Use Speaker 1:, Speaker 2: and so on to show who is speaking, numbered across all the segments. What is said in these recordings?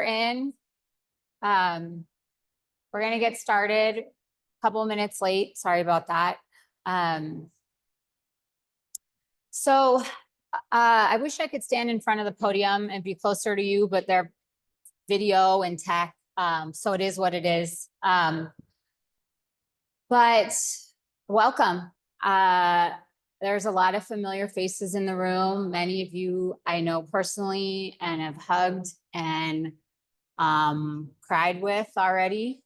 Speaker 1: in. We're gonna get started. A couple of minutes late. Sorry about that. So I wish I could stand in front of the podium and be closer to you, but they're video and tech. So it is what it is. But welcome. There's a lot of familiar faces in the room. Many of you I know personally and have hugged and cried with already.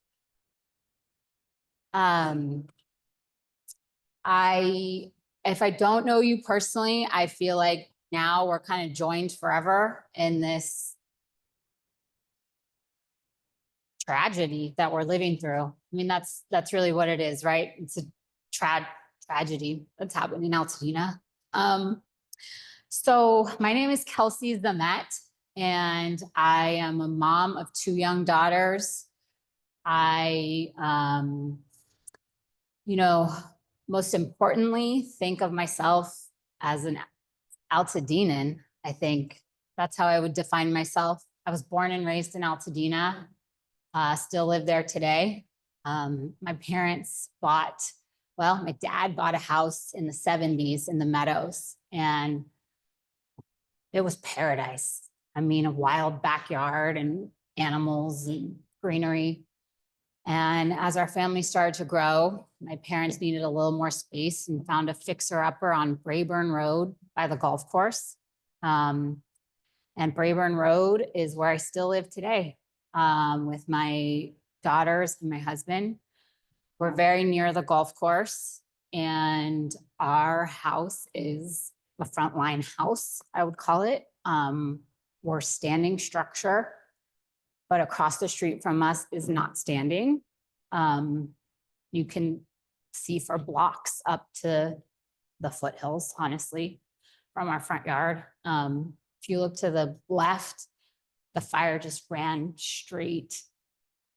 Speaker 1: If I don't know you personally, I feel like now we're kind of joined forever in this tragedy that we're living through. I mean, that's really what it is, right? It's a tragedy that's happening in Altadena. So my name is Kelsey Zamet, and I am a mom of 2 young daughters. I, most importantly, think of myself as an Altadenan. I think that's how I would define myself. I was born and raised in Altadena, still live there today. My parents my dad bought a house in the 70s in the Meadows, and it was paradise. I mean, a wild backyard and animals and greenery. And as our family started to grow, my parents needed a little more space and found a fixer-upper on Brayburn Road by the golf course. And Brayburn Road is where I still live today with my daughters and my husband. We're very near the golf course, and our house is a frontline house, I would call it. We're standing structure, but across the street from us is not standing. You can see for blocks up to the foothills, honestly, from our front yard. If you look to the left, the fire just ran straight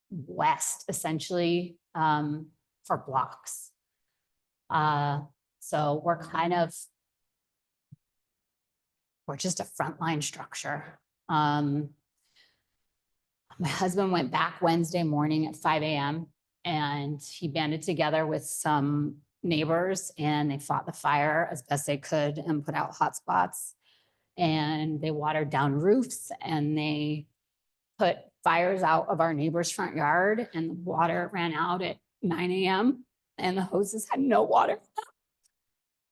Speaker 1: west, essentially, for blocks. So we're just a frontline structure. My husband went back Wednesday morning at 5 a.m. and he banded together with some neighbors, and they fought the fire as best they could and put out hot spots. And they watered down roofs, and they put fires out of our neighbor's front yard, and the water ran out at 9 a.m. and the hoses had no water.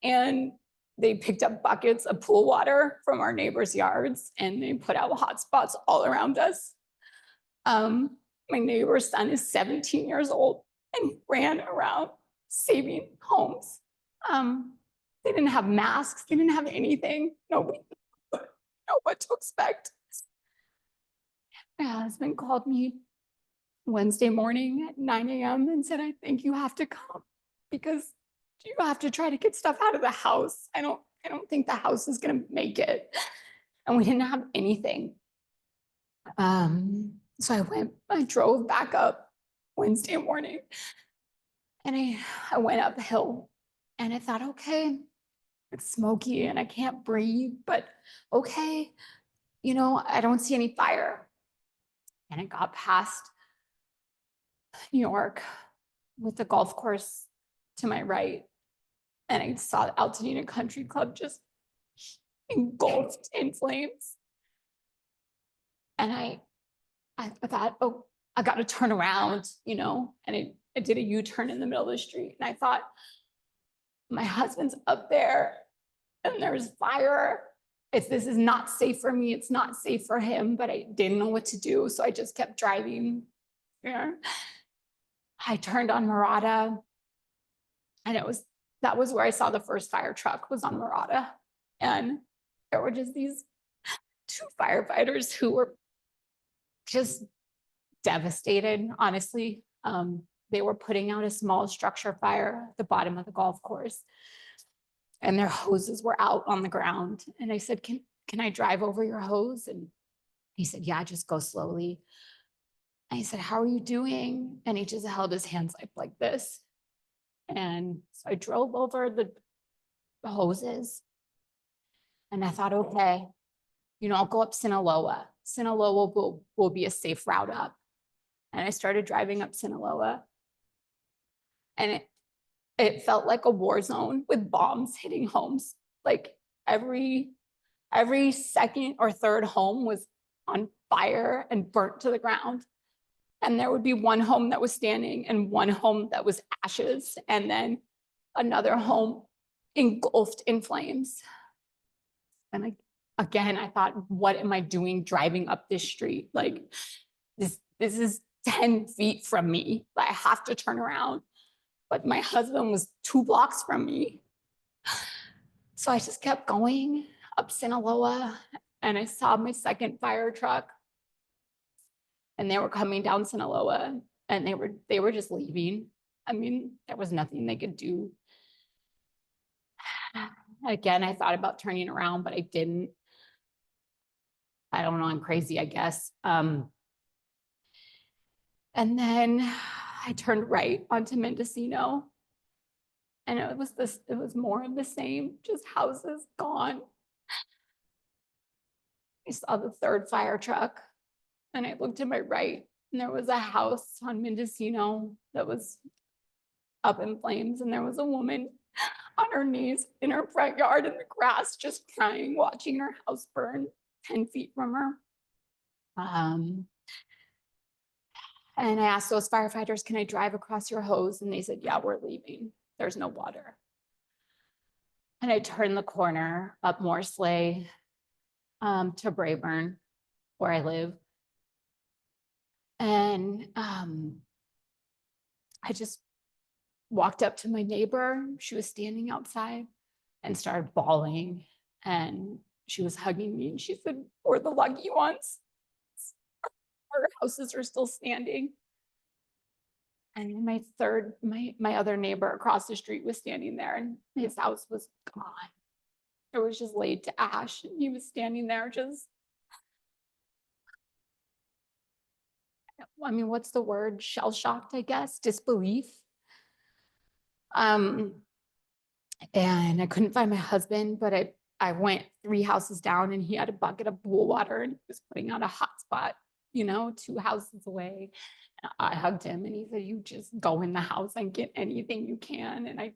Speaker 1: And they picked up buckets of pool water from our neighbors' yards, and they put out hot spots all around us. My neighbor's son is 17 years old and he ran around saving homes. They didn't have masks. They didn't have anything. Nobody knew what to expect. My husband called me Wednesday morning at 9 a.m. and said, I think you have to come because you have to try to get stuff out of the house. I don't think the house is going to make it. And we didn't have anything. So I drove back up Wednesday morning, and I went uphill, and I thought, okay, it's smoky and I can't breathe, but okay, I don't see any fire. And I got past New York with the golf course to my right, and I saw the Altadena Country Club just engulfed in flames. And I thought, oh, I got to turn around, and I did a U-turn in the middle of the street. And I thought, my husband's up there and there's fire. This is not safe for me. It's not safe for him, but I didn't know what to do. So I just kept driving. Yeah. I turned on Murata, and that was where I saw the first fire truck, was on Murata. And there were just these 2 firefighters who were just devastated, honestly. They were putting out a small structure fire at the bottom of the golf course, and their hoses were out on the ground. And I said, can I drive over your hose? And he said, yeah, just go slowly. And I said, how are you doing? And he just held his hands up like this. And so I drove over the hoses, and I thought, okay, I'll go up Sinaloa. Sinaloa will be a safe route up. And I started driving up Sinaloa, and it felt like a war zone with bombs hitting homes. Like every second or third home was on fire and burnt to the ground. And there would be one home that was standing and one home that was ashes, and then another home engulfed in flames. And I thought, what am I doing driving up this street? Like this is 10 feet from me. I have to turn around. But my husband was 2 blocks from me. So I just kept going up Sinaloa, and I saw my second fire truck, and they were coming down Sinaloa, and they were just leaving. I mean, there was nothing they could do. Again, I thought about turning around, but I didn't. I don't know, I'm crazy, I guess. And then I turned right onto Mendocino, and it was more of the same, just houses gone. I saw the third fire truck, and I looked to my right, and there was a house on Mendocino that was up in flames, and there was a woman on her knees in her front yard in the grass, just crying, watching her house burn 10 feet from her. And I asked those firefighters, can I drive across your hose? And they said, yeah, we're leaving. There's no water. And I turned the corner up Morsley to Brayburn, where I live. And I just walked up to my neighbor. She was standing outside and started bawling. And she was hugging me. And she said, we're the lucky ones. Our houses are still standing. And my other neighbor across the street was standing there, and his house was gone. It was just laid to ash. And he was standing there just, I mean, what's the word? Shell-shocked, I guess, disbelief. And I couldn't find my husband, but I went 3 houses down, and he had a bucket of pool water, and he was putting out a hot spot, 2 houses away. I hugged him, and he said, you just go in the house and get anything you can. And I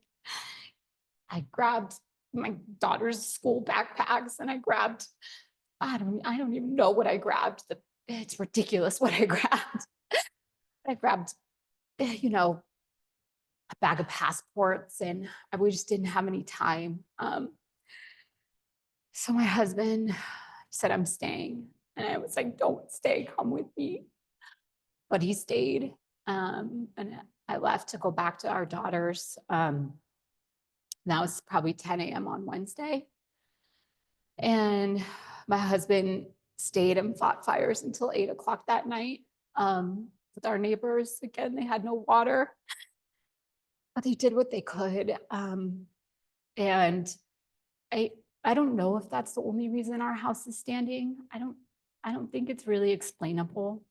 Speaker 1: grabbed my daughter's school backpacks, and I grabbed, I don't even know what I grabbed. It's ridiculous what I grabbed. I grabbed, a bag of passports, and we just didn't have any time. So my husband said, I'm staying. And I was like, don't stay, come with me. But he stayed. And I left to go back to our daughters. That was probably 10 a.m. on Wednesday. And my husband stayed and fought fires until 8 o'clock that night with our neighbors. Again, they had no water, but they did what they could. And I don't know if that's the only reason our house is standing. I don't think it's really explainable,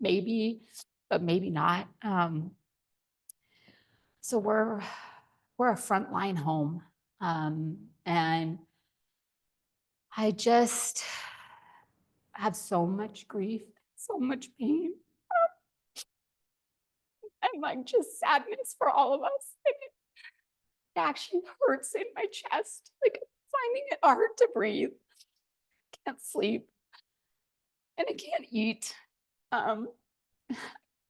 Speaker 1: maybe, but maybe not. So we're a frontline home. And I just have so much grief, so much pain, and like just sadness for all of us. And it actually hurts in my chest. Like finding it hard to breathe. Can't sleep. And I can't eat. I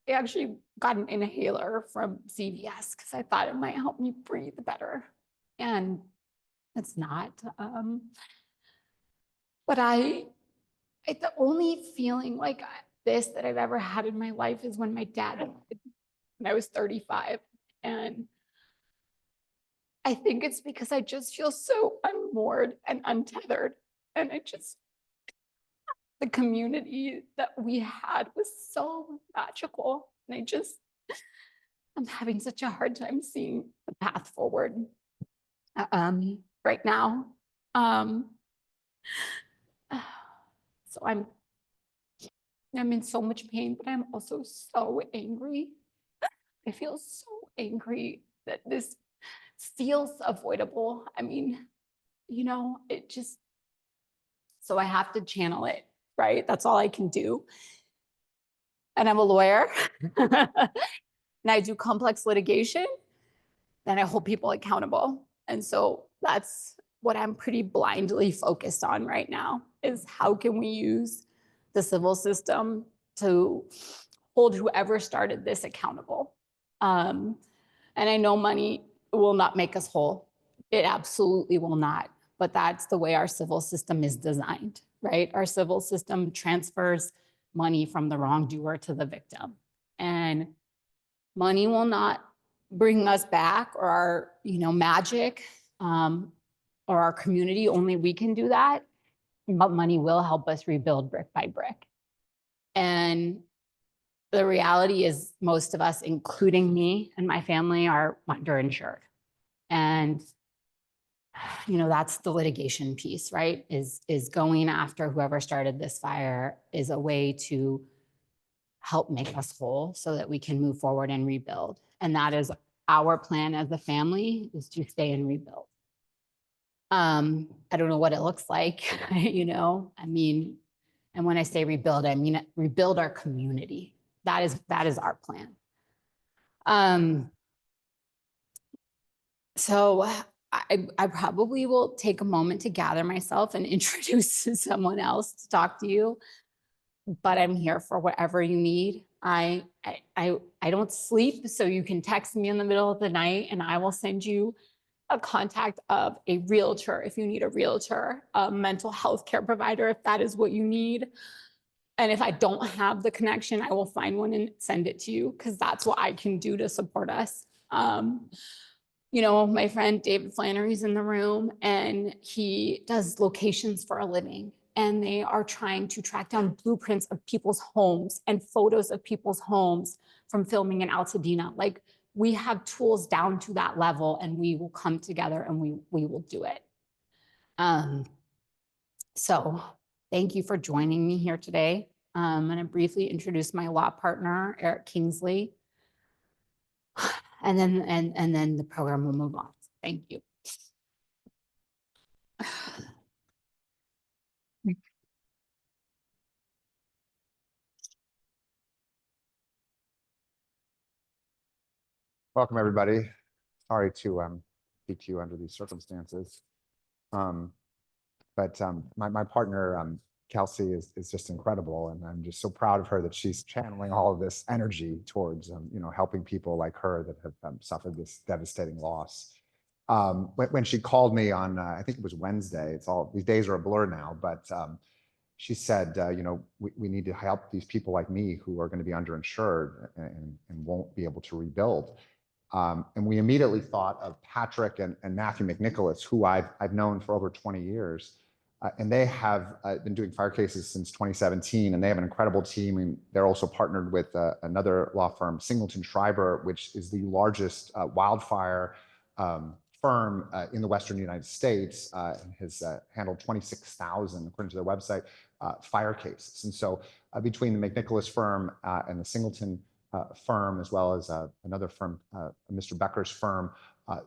Speaker 1: actually got an inhaler from CVS because I thought it might help me breathe better. And it's not. But the only feeling like this that I've ever had in my life is when my dad died when I was 35. And I think it's because I just feel so unmoored and untethered. And the community that we had was so magical. And I'm having such a hard time seeing the path forward right now. So I'm in so much pain, but I'm also so angry. I feel so angry that this feels avoidable. I mean, it just, so I have to channel it right? That's all I can do. And I'm a lawyer and I do complex litigation and I hold people accountable. And so that's what I'm pretty blindly focused on right now is how can we use the civil system to hold whoever started this accountable. And I know money will not make us whole. It absolutely will not. But that's the way our civil system is designed, right? Our civil system transfers money from the wrongdoer to the victim. And money will not bring us back or our, magic or our community. Only we can do that. But money will help us rebuild brick by brick. And the reality is most of us, including me and my family, are underinsured. And that's the litigation piece, right? Is going after whoever started this fire is a way to help make us whole so that we can move forward and rebuild. And that is our plan as a family, is to stay and rebuild. I don't know what it looks like, and when I say rebuild, I mean rebuild our community. That is our plan. So I probably will take a moment to gather myself and introduce someone else to talk to you, but I'm here for whatever you need. I don't sleep, so you can text me in the middle of the night and I will send you a contact of a realtor if you need a realtor, a mental health care provider if that is what you need. And if I don't have the connection, I will find one and send it to you because that's what I can do to support us. My friend David Flannery's in the room and he does locations for a living. And they are trying to track down blueprints of people's homes and photos of people's homes from filming in Altadena. Like, we have tools down to that level and we will come together and we will do it. So thank you for joining me here today. I'm going to briefly introduce my law partner, Eric Kingsley. And then the program will move on. Thank you.
Speaker 2: Welcome, everybody. Sorry to speak to you under these circumstances. But my partner, Kelsey, is just incredible. And I'm just so proud of her that she's channeling all of this energy towards, helping people like her that have suffered this devastating loss. When she called me on, I think it was Wednesday, these days are a blur now, but she said, we need to help these people like me who are going to be underinsured and won't be able to rebuild. And we immediately thought of Patrick and Matthew McNicholas, who I've known for over 20 years. And they have been doing fire cases since 2017, and they have an incredible team. And they're also partnered with another law firm, Singleton Schreiber, which is the largest wildfire firm in the Western United States, and has handled 26,000, according to their website, fire cases. And so between the McNicholas firm and the Singleton firm, as well as another firm, Mr. Becker's firm,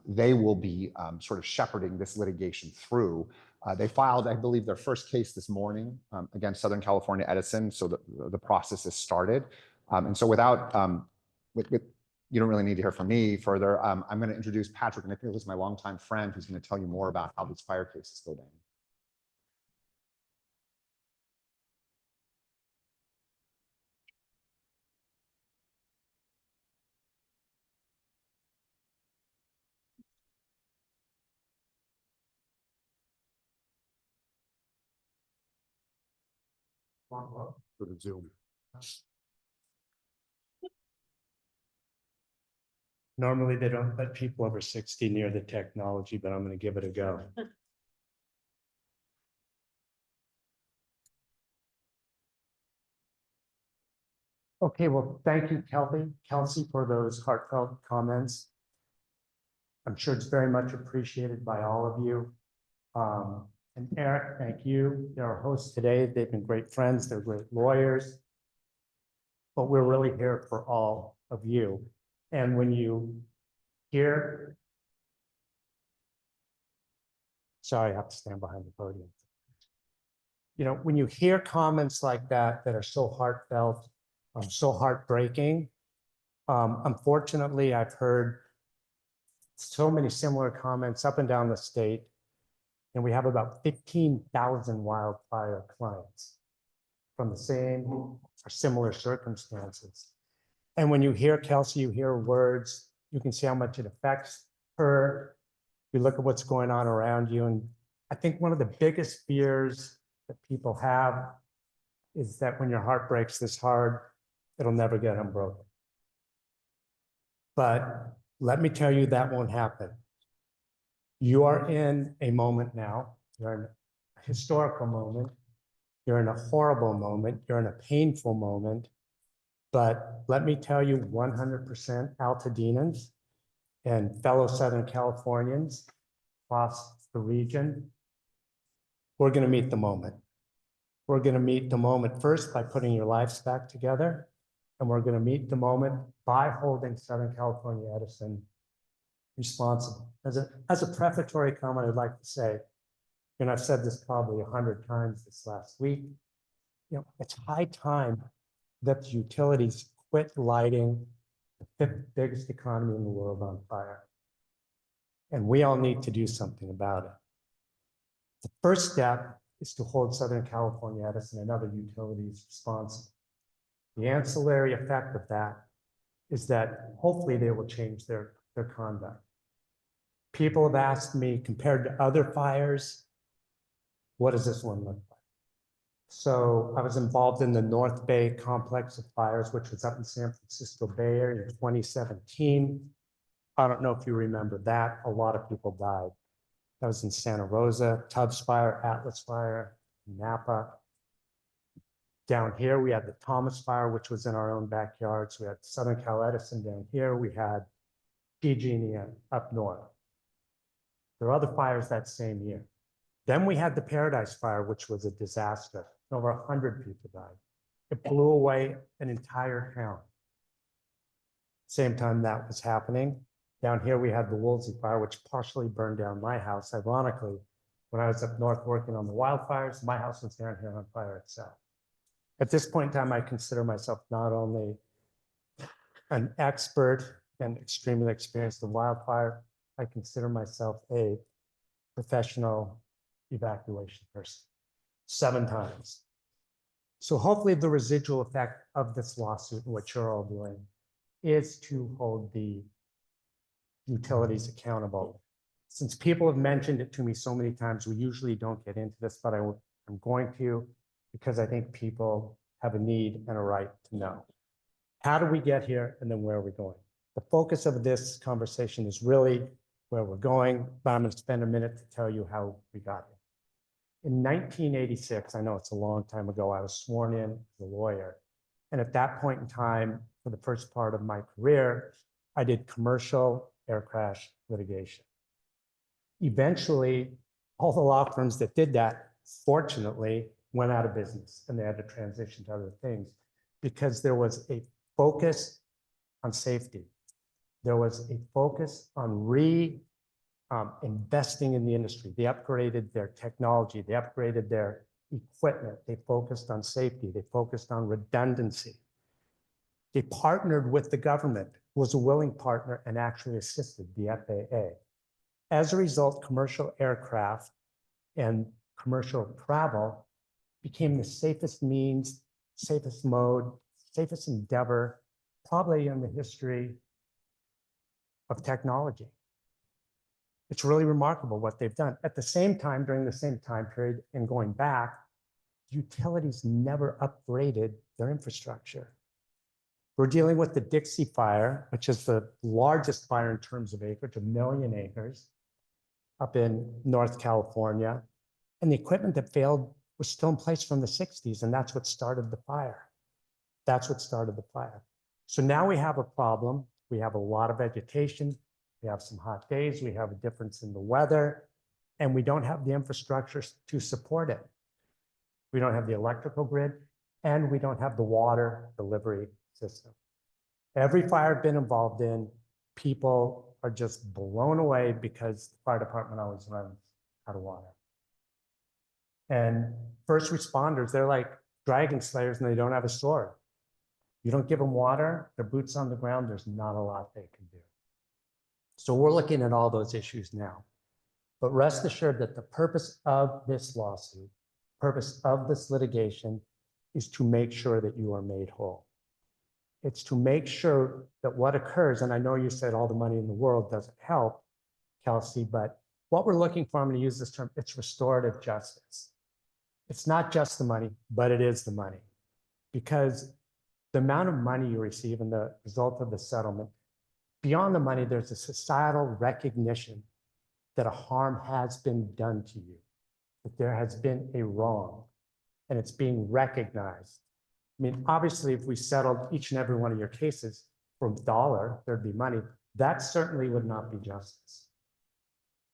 Speaker 2: they will be sort of shepherding this litigation through. They filed, I believe, their first case this morning against Southern California Edison, so the process has started. And so without, you don't really need to hear from me further. I'm going to introduce Patrick McNicholas, my longtime friend, who's going to tell you more about how these fire cases go down. Go to Zoom.
Speaker 3: Normally, they don't let people over 60 near the technology, but I'm going to give it a go. Okay, well, thank you, Kelsey, for those heartfelt comments. I'm sure it's very much appreciated by all of you. And Eric, thank you. They're our hosts today. They've been great friends. They're great lawyers. But we're really here for all of you. And when you hear, sorry, I have to stand behind the podium. you know, when you hear comments like that, that are so heartfelt, so heartbreaking, unfortunately, I've heard so many similar comments up and down the state, and we have about 15,000 wildfire clients from the same or similar circumstances. And when you hear Kelsey, you hear words, you can see how much it affects her. You look at what's going on around you. And I think one of the biggest fears that people have is that when your heart breaks this hard, it'll never get unbroken. But let me tell you, that won't happen. You are in a moment now. You're in a historical moment. You're in a horrible moment. You're in a painful moment. But let me tell you, 100% Altadenans and fellow Southern Californians across the region, we're going to meet the moment. We're going to meet the moment first by putting your lives back together. And we're going to meet the moment by holding Southern California Edison responsible. As a prefatory comment, I'd like to say, and I've said this probably 100 times this last week, you know, it's high time that the utilities quit lighting the fifth biggest economy in the world on fire. And we all need to do something about it. The first step is to hold Southern California Edison and other utilities responsible. The ancillary effect of that is that hopefully they will change their conduct. People have asked me, compared to other fires, what does this one look like? So I was involved in the North Bay complex of fires, which was up in San Francisco Bay Area in 2017. I don't know if you remember that. A lot of people died. That was in Santa Rosa, Tubbs Fire, Atlas Fire, Napa. Down here, we had the Thomas Fire, which was in our own backyard. So we had Southern Cal Edison down here. We had PG&E up north. There were other fires that same year. Then we had the Paradise Fire, which was a disaster. Over 100 people died. It blew away an entire town. Same time that was happening, down here we had the Woolsey Fire, which partially burned down my house. Ironically, when I was up north working on the wildfires, my house was down here on fire itself. At this point in time, I consider myself not only an expert and extremely experienced in wildfire, I consider myself a professional evacuation person, 7 times. So hopefully the residual effect of this lawsuit and what you're all doing is to hold the utilities accountable. Since people have mentioned it to me so many times, we usually don't get into this, but I'm going to, because I think people have a need and a right to know. How do we get here, and then where are we going? The focus of this conversation is really where we're going, but I'm going to spend a minute to tell you how we got here. In 1986, I know it's a long time ago, I was sworn in as a lawyer. And at that point in time, for the first part of my career, I did commercial air crash litigation. Eventually, all the law firms that did that, fortunately, went out of business and they had to transition to other things because there was a focus on safety. There was a focus on investing in the industry. They upgraded their technology. They upgraded their equipment. They focused on safety. They focused on redundancy. They partnered with the government, was a willing partner, and actually assisted the FAA. As a result, commercial aircraft and commercial travel became the safest means, safest mode, safest endeavor, probably in the history of technology. It's really remarkable what they've done. At the same time, during the same time period and going back, utilities never upgraded their infrastructure. We're dealing with the Dixie Fire, which is the largest fire in terms of acreage, 1 million acres, up in North California. And the equipment that failed was still in place from the 60s, and that's what started the fire. That's what started the fire. So now we have a problem. We have a lot of vegetation. We have some hot days. We have a difference in the weather, and we don't have the infrastructure to support it. We don't have the electrical grid, and we don't have the water delivery system. Every fire I've been involved in, people are just blown away because the fire department always runs out of water. And first responders, they're like dragon slayers and they don't have a sword. You don't give them water, their boots on the ground, there's not a lot they can do. So we're looking at all those issues now. But rest assured that the purpose of this lawsuit, purpose of this litigation is to make sure that you are made whole. It's to make sure that what occurs, and I know you said all the money in the world doesn't help, Kelsey, but what we're looking for, I'm going to use this term, it's restorative justice. It's not just the money, but it is the money. Because the amount of money you receive and the result of the settlement, beyond the money, there's a societal recognition that a harm has been done to you, that there has been a wrong, and it's being recognized. I mean, obviously, if we settled each and every one of your cases for $1, there'd be money. That certainly would not be justice.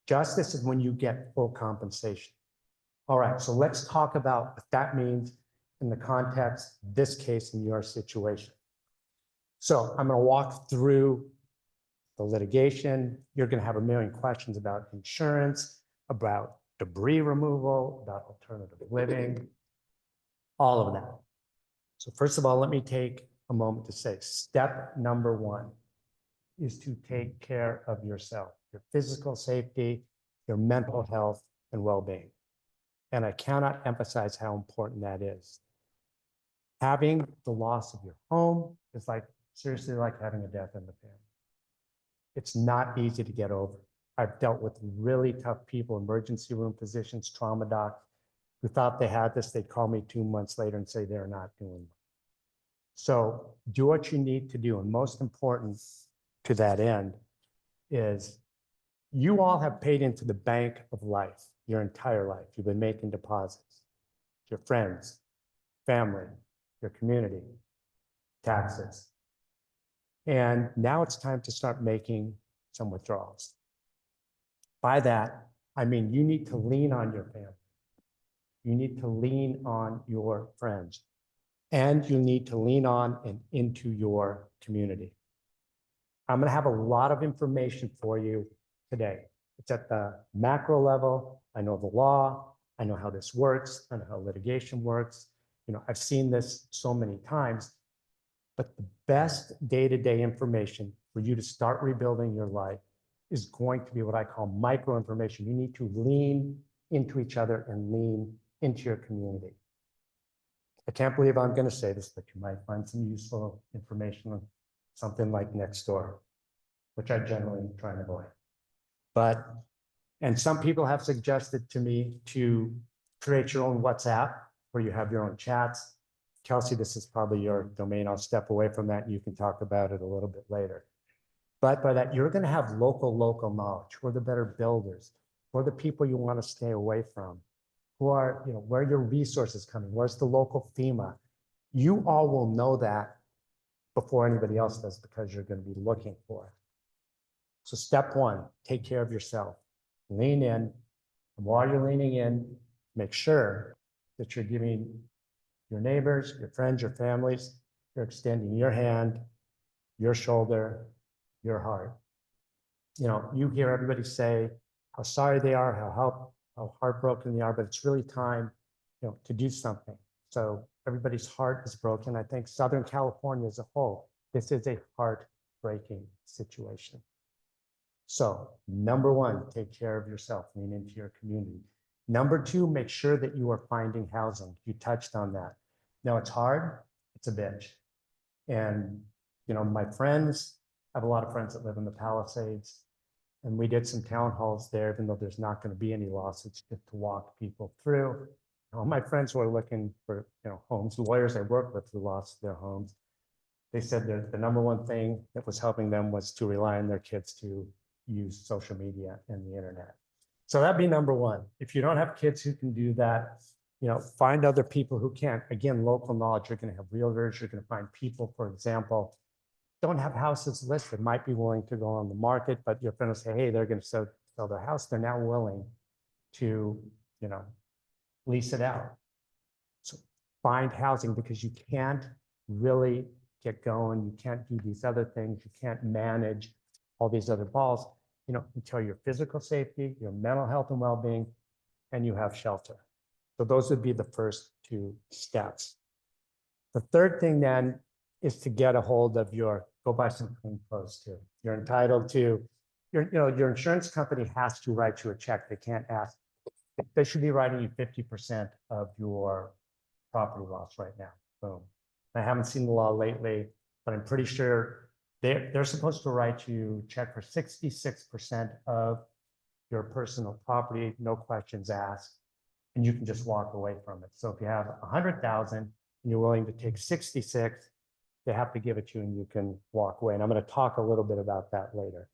Speaker 3: Justice is when you get full compensation. All right, so let's talk about what that means in the context of this case in your situation. So I'm going to walk through the litigation. You're going to have a million questions about insurance, about debris removal, about alternative living, all of that. So first of all, let me take a moment to say, step number one is to take care of yourself, your physical safety, your mental health, and well-being. And I cannot emphasize how important that is. Having the loss of your home is like, seriously, like having a death in the family. It's not easy to get over. I've dealt with really tough people, emergency room physicians, trauma docs, who thought they had this. They'd call me 2 months later and say they're not doing well. So do what you need to do. And most important to that end is you all have paid into the bank of life your entire life. You've been making deposits, your friends, family, your community, taxes. And now it's time to start making some withdrawals. By that, I mean, you need to lean on your family. You need to lean on your friends. And you need to lean on and into your community. I'm going to have a lot of information for you today. It's at the macro level. I know the law. I know how this works. I know how litigation works. You know, I've seen this so many times. But the best day-to-day information for you to start rebuilding your life is going to be what I call micro information. You need to lean into each other and lean into your community. I can't believe I'm going to say this, but you might find some useful information on something like Nextdoor, which I generally try and avoid. But, and some people have suggested to me to create your own WhatsApp where you have your own chats. Kelsey, this is probably your domain. I'll step away from that and you can talk about it a little bit later. But by that, you're going to have local knowledge. Who are the better builders? Who are the people you want to stay away from? Who are, you know, where are your resources coming? Where's the local FEMA? You all will know that before anybody else does because you're going to be looking for it. So step one, take care of yourself. Lean in. And while you're leaning in, make sure that you're giving your neighbors, your friends, your families, you're extending your hand, your shoulder, your heart. You know, you hear everybody say how sorry they are, how heartbroken they are, but it's really time, you know, to do something. So everybody's heart is broken. I think Southern California as a whole, this is a heartbreaking situation. So number one, take care of yourself, lean into your community. Number two, make sure that you are finding housing. You touched on that. Now it's hard, it's a bitch. And, you know, my friends, I have a lot of friends that live in the Palisades, and we did some town halls there, even though there's not going to be any lawsuits, just to walk people through. All my friends who are looking for, you know, homes, the lawyers I work with who lost their homes, they said that the number one thing that was helping them was to rely on their kids to use social media and the internet. So that'd be number one. If you don't have kids who can do that, you know, find other people who can. Again, local knowledge. You're going to have realtors. You're going to find people, for example, don't have houses listed, might be willing to go on the market, but your friend will say, hey, they're going to sell their house. They're now willing to, you know, lease it out. So find housing, because you can't really get going. You can't do these other things. You can't manage all these other balls, you know, until your physical safety, your mental health and well-being, and you have shelter. So those would be the first two steps. The third thing then is to get a hold of go buy some clean clothes too. You're entitled to, your insurance company has to write you a check. They can't ask. They should be writing you 50% of your property loss right now. Boom. I haven't seen the law lately, but I'm pretty sure they're supposed to write you a check for 66% of your personal property, no questions asked, and you can just walk away from it. So if you have 100,000 and you're willing to take 66, they have to give it to you and you can walk away. And I'm going to talk a little bit about that later.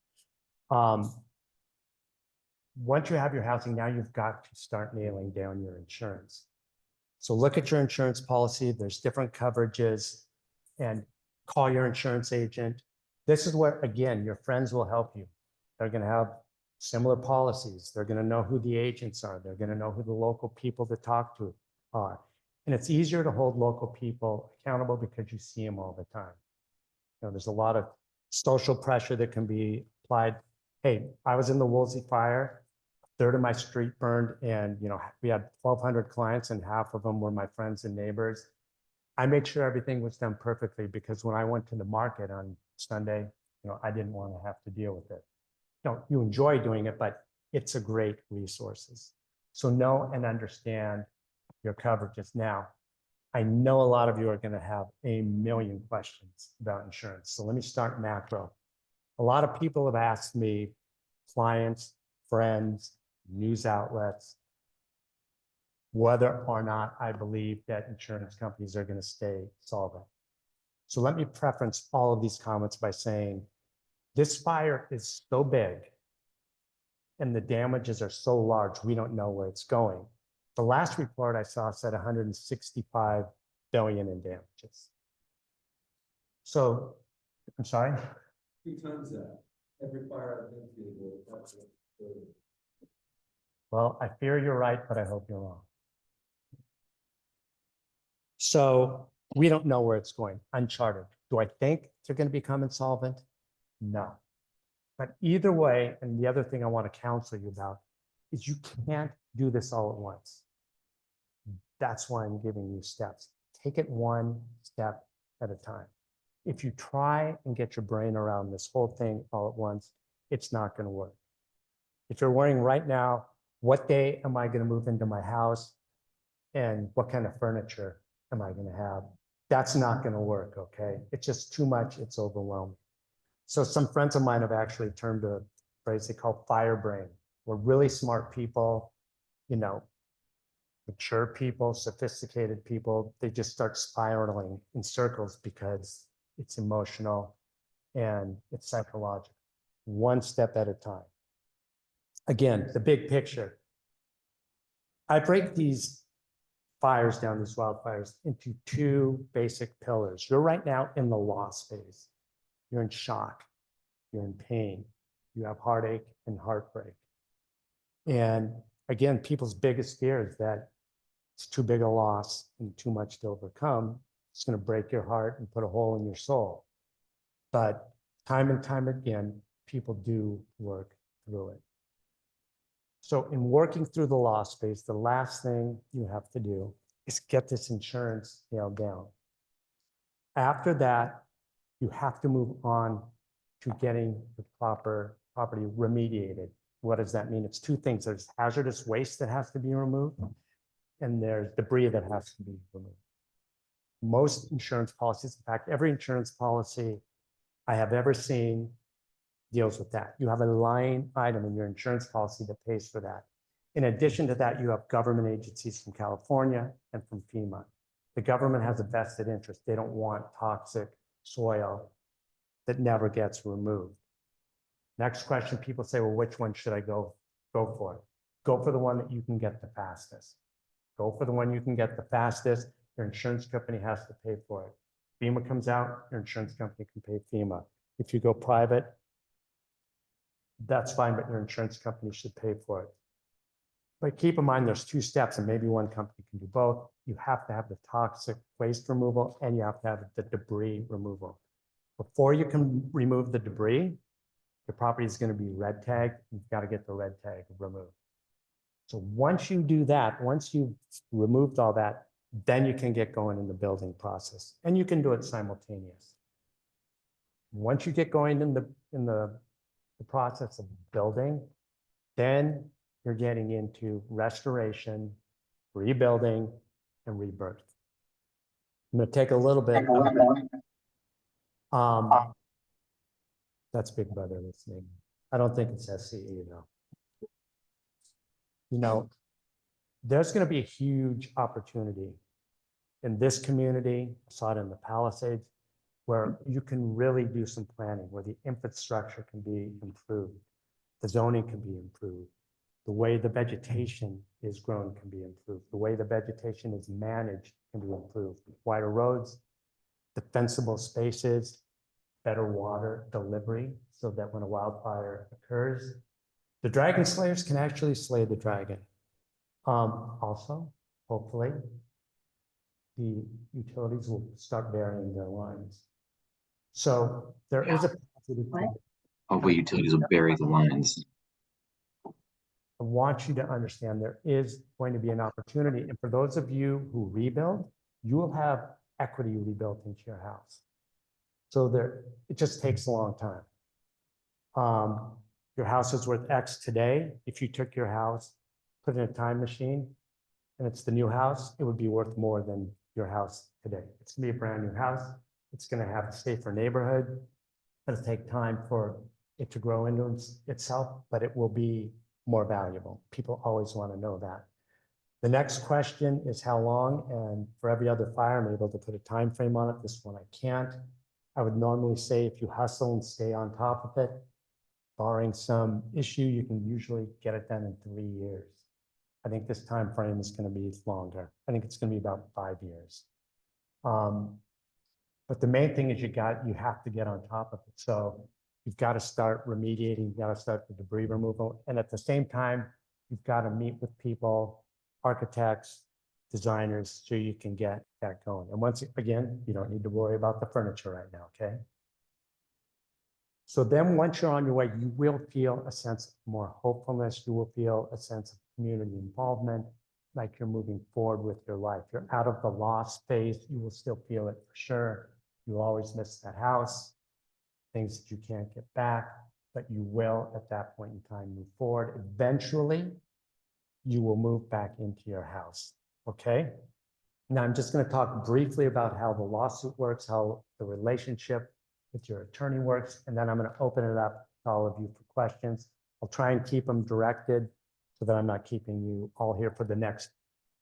Speaker 3: Once you have your housing, now you've got to start nailing down your insurance. So look at your insurance policy. There's different coverages and call your insurance agent. This is where, again, your friends will help you. They're going to have similar policies. They're going to know who the agents are. They're going to know who the local people to talk to are. And it's easier to hold local people accountable because you see them all the time. There's a lot of social pressure that can be applied. Hey, I was in the Woolsey fire. A third of my street burned, and we had 1,200 clients, and half of them were my friends and neighbors. I made sure everything was done perfectly because when I went to the market on Sunday, I didn't want to have to deal with it. You enjoy doing it, but it's a great resources. So know and understand your coverages. Now, I know a lot of you are going to have a million questions about insurance. So let me start macro. A lot of people have asked me, clients, friends, news outlets, whether or not I believe that insurance companies are going to stay solvent. So let me preference all of these comments by saying, this fire is so big and the damages are so large, we don't know where it's going. The last report I saw said 165 billion in damages. So, I'm sorry?
Speaker 4: 3 times that. Every fire I've been to.
Speaker 3: Well, I fear you're right, but I hope you're wrong. So we don't know where it's going, uncharted. Do I think they're going to become insolvent? No. But either way, and the other thing I want to counsel you about is you can't do this all at once. That's why I'm giving you steps. Take it one step at a time. If you try and get your brain around this whole thing all at once, it's not going to work. If you're worrying right now, what day am I going to move into my house and what kind of furniture am I going to have? That's not going to work, okay? It's just too much. It's overwhelming. So some friends of mine have actually termed a phrase they call fire brain. We're really smart people, mature people, sophisticated people. They just start spiraling in circles because it's emotional and it's psychological. One step at a time. Again, the big picture. I break these fires down, these wildfires, into 2 basic pillars. You're right now in the loss phase. You're in shock. You're in pain. You have heartache and heartbreak. And again, people's biggest fear is that it's too big a loss and too much to overcome. It's going to break your heart and put a hole in your soul. But time and time again, people do work through it. So in working through the loss phase, the last thing you have to do is get this insurance nailed down. After that, you have to move on to getting the proper property remediated. What does that mean? It's 2 things. There's hazardous waste that has to be removed, and there's debris that has to be removed. Most insurance policies, in fact, every insurance policy I have ever seen deals with that. You have a line item in your insurance policy that pays for that. In addition to that, you have government agencies from California and from FEMA. The government has a vested interest. They don't want toxic soil that never gets removed. Next question, people say, well, which one should I go for? Go for the one that you can get the fastest. Go for the one you can get the fastest. Your insurance company has to pay for it. FEMA comes out, your insurance company can pay FEMA. If you go private, that's fine, but your insurance company should pay for it. But keep in mind, there's 2 steps, and maybe one company can do both. You have to have the toxic waste removal, and you have to have the debris removal. Before you can remove the debris, your property is going to be red tagged. You've got to get the red tag removed. So once you do that, once you've removed all that, then you can get going in the building process, and you can do it simultaneous. Once you get going in the process of building, then you're getting into restoration, rebuilding, and rebirth. I'm going to take a little bit. That's Big Brother listening. I don't think it's SCE though. You know, there's going to be a huge opportunity in this community, I saw it in the Palisades, where you can really do some planning, where the infrastructure can be improved, the zoning can be improved, the way the vegetation is grown can be improved, the way the vegetation is managed can be improved, wider roads, defensible spaces, better water delivery, so that when a wildfire occurs, the dragon slayers can actually slay the dragon. Also, hopefully, the utilities will start burying their lines. So there is a positive thing.
Speaker 5: Hopefully utilities will bury the lines.
Speaker 3: I want you to understand there is going to be an opportunity. And for those of you who rebuild, you will have equity rebuilt into your house. So it just takes a long time. Your house is worth X today. If you took your house, put it in a time machine, and it's the new house, it would be worth more than your house today. It's gonna be a brand new house. It's gonna have a safer neighborhood. It'll take time for it to grow into itself, but it will be more valuable. People always want to know that. The next question is how long, and for every other fire, I'm able to put a time frame on it. This one I can't. I would normally say if you hustle and stay on top of it, barring some issue, you can usually get it done in 3 years. I think this time frame is going to be longer. I think it's going to be about 5 years. But the main thing is you have to get on top of it. So you've got to start remediating, you've got to start the debris removal. And at the same time, you've got to meet with people, architects, designers, so you can get that going. And once again, you don't need to worry about the furniture right now, okay? So then once you're on your way, you will feel a sense of more hopefulness. You will feel a sense of community involvement, like you're moving forward with your life. You're out of the loss phase. You will still feel it for sure. You'll always miss that house, things that you can't get back, but you will at that point in time move forward. Eventually, you will move back into your house, okay? Now I'm just going to talk briefly about how the lawsuit works, how the relationship with your attorney works, and then I'm going to open it up to all of you for questions. I'll try and keep them directed so that I'm not keeping you all here for the next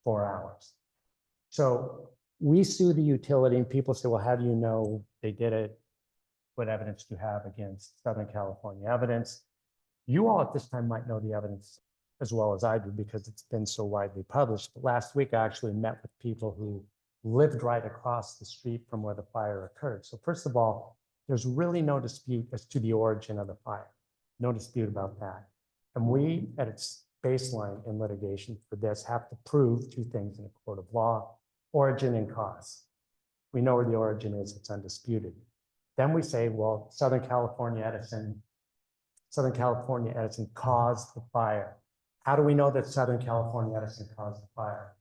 Speaker 3: 4 hours. So we sue the utility, and people say, well, how do you know they did it? What evidence do you have against Southern California evidence? You all at this time might know the evidence as well as I do because it's been so widely published. But last week, I actually met with people who lived right across the street from where the fire occurred. So first of all, there's really no dispute as to the origin of the fire. No dispute about that. And we, at its baseline in litigation for this, have to prove 2 things in a court of law: origin and cause. We know where the origin is, it's undisputed. Then we say, well, Southern California Edison caused the fire. How do we know that Southern California Edison caused the fire?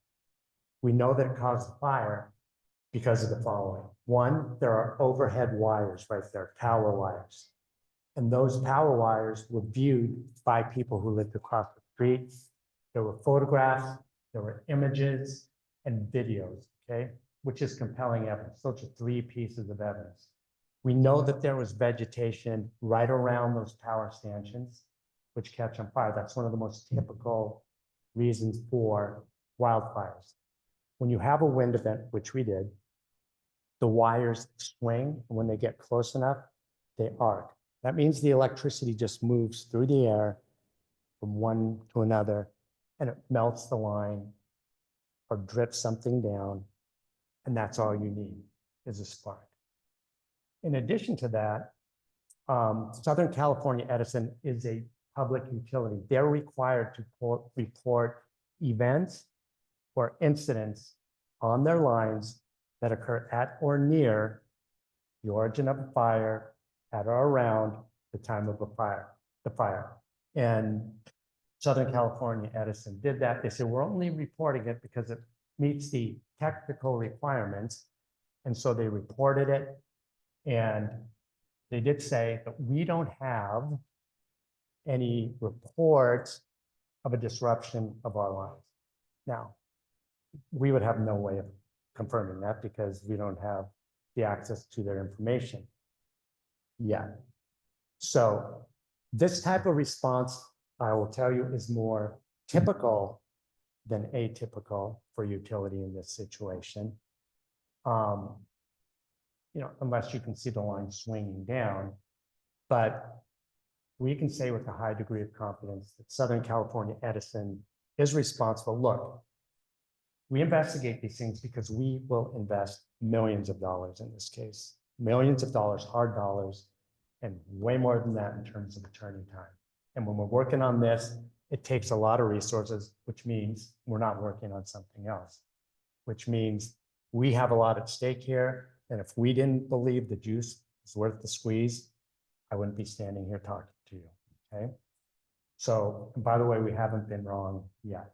Speaker 3: We know that it caused the fire because of the following. 1, there are overhead wires right there, power wires. And those power wires were viewed by people who lived across the street. There were photographs, there were images, and videos, okay? Which is compelling evidence. Those are 3 pieces of evidence. We know that there was vegetation right around those power stanchions, which catch on fire. That's one of the most typical reasons for wildfires. When you have a wind event, which we did, the wires swing, and when they get close enough, they arc. That means the electricity just moves through the air from one to another, and it melts the line or drips something down, and that's all you need is a spark. In addition to that, Southern California Edison is a public utility. They're required to report events or incidents on their lines that occur at or near the origin of a fire, at or around the time of the fire. And Southern California Edison did that. They said, we're only reporting it because it meets the technical requirements. And so they reported it. And they did say that we don't have any reports of a disruption of our lines. Now, we would have no way of confirming that because we don't have the access to their information yet. So this type of response, I will tell you, is more typical than atypical for utility in this situation. Unless you can see the line swinging down, but we can say with a high degree of confidence that Southern California Edison is responsible. Look, we investigate these things because we will invest millions of dollars in this case, millions of dollars, hard dollars, and way more than that in terms of attorney time. And when we're working on this, it takes a lot of resources, which means we're not working on something else, which means we have a lot at stake here. And if we didn't believe the juice is worth the squeeze, I wouldn't be standing here talking to you, okay? So, and by the way, we haven't been wrong yet.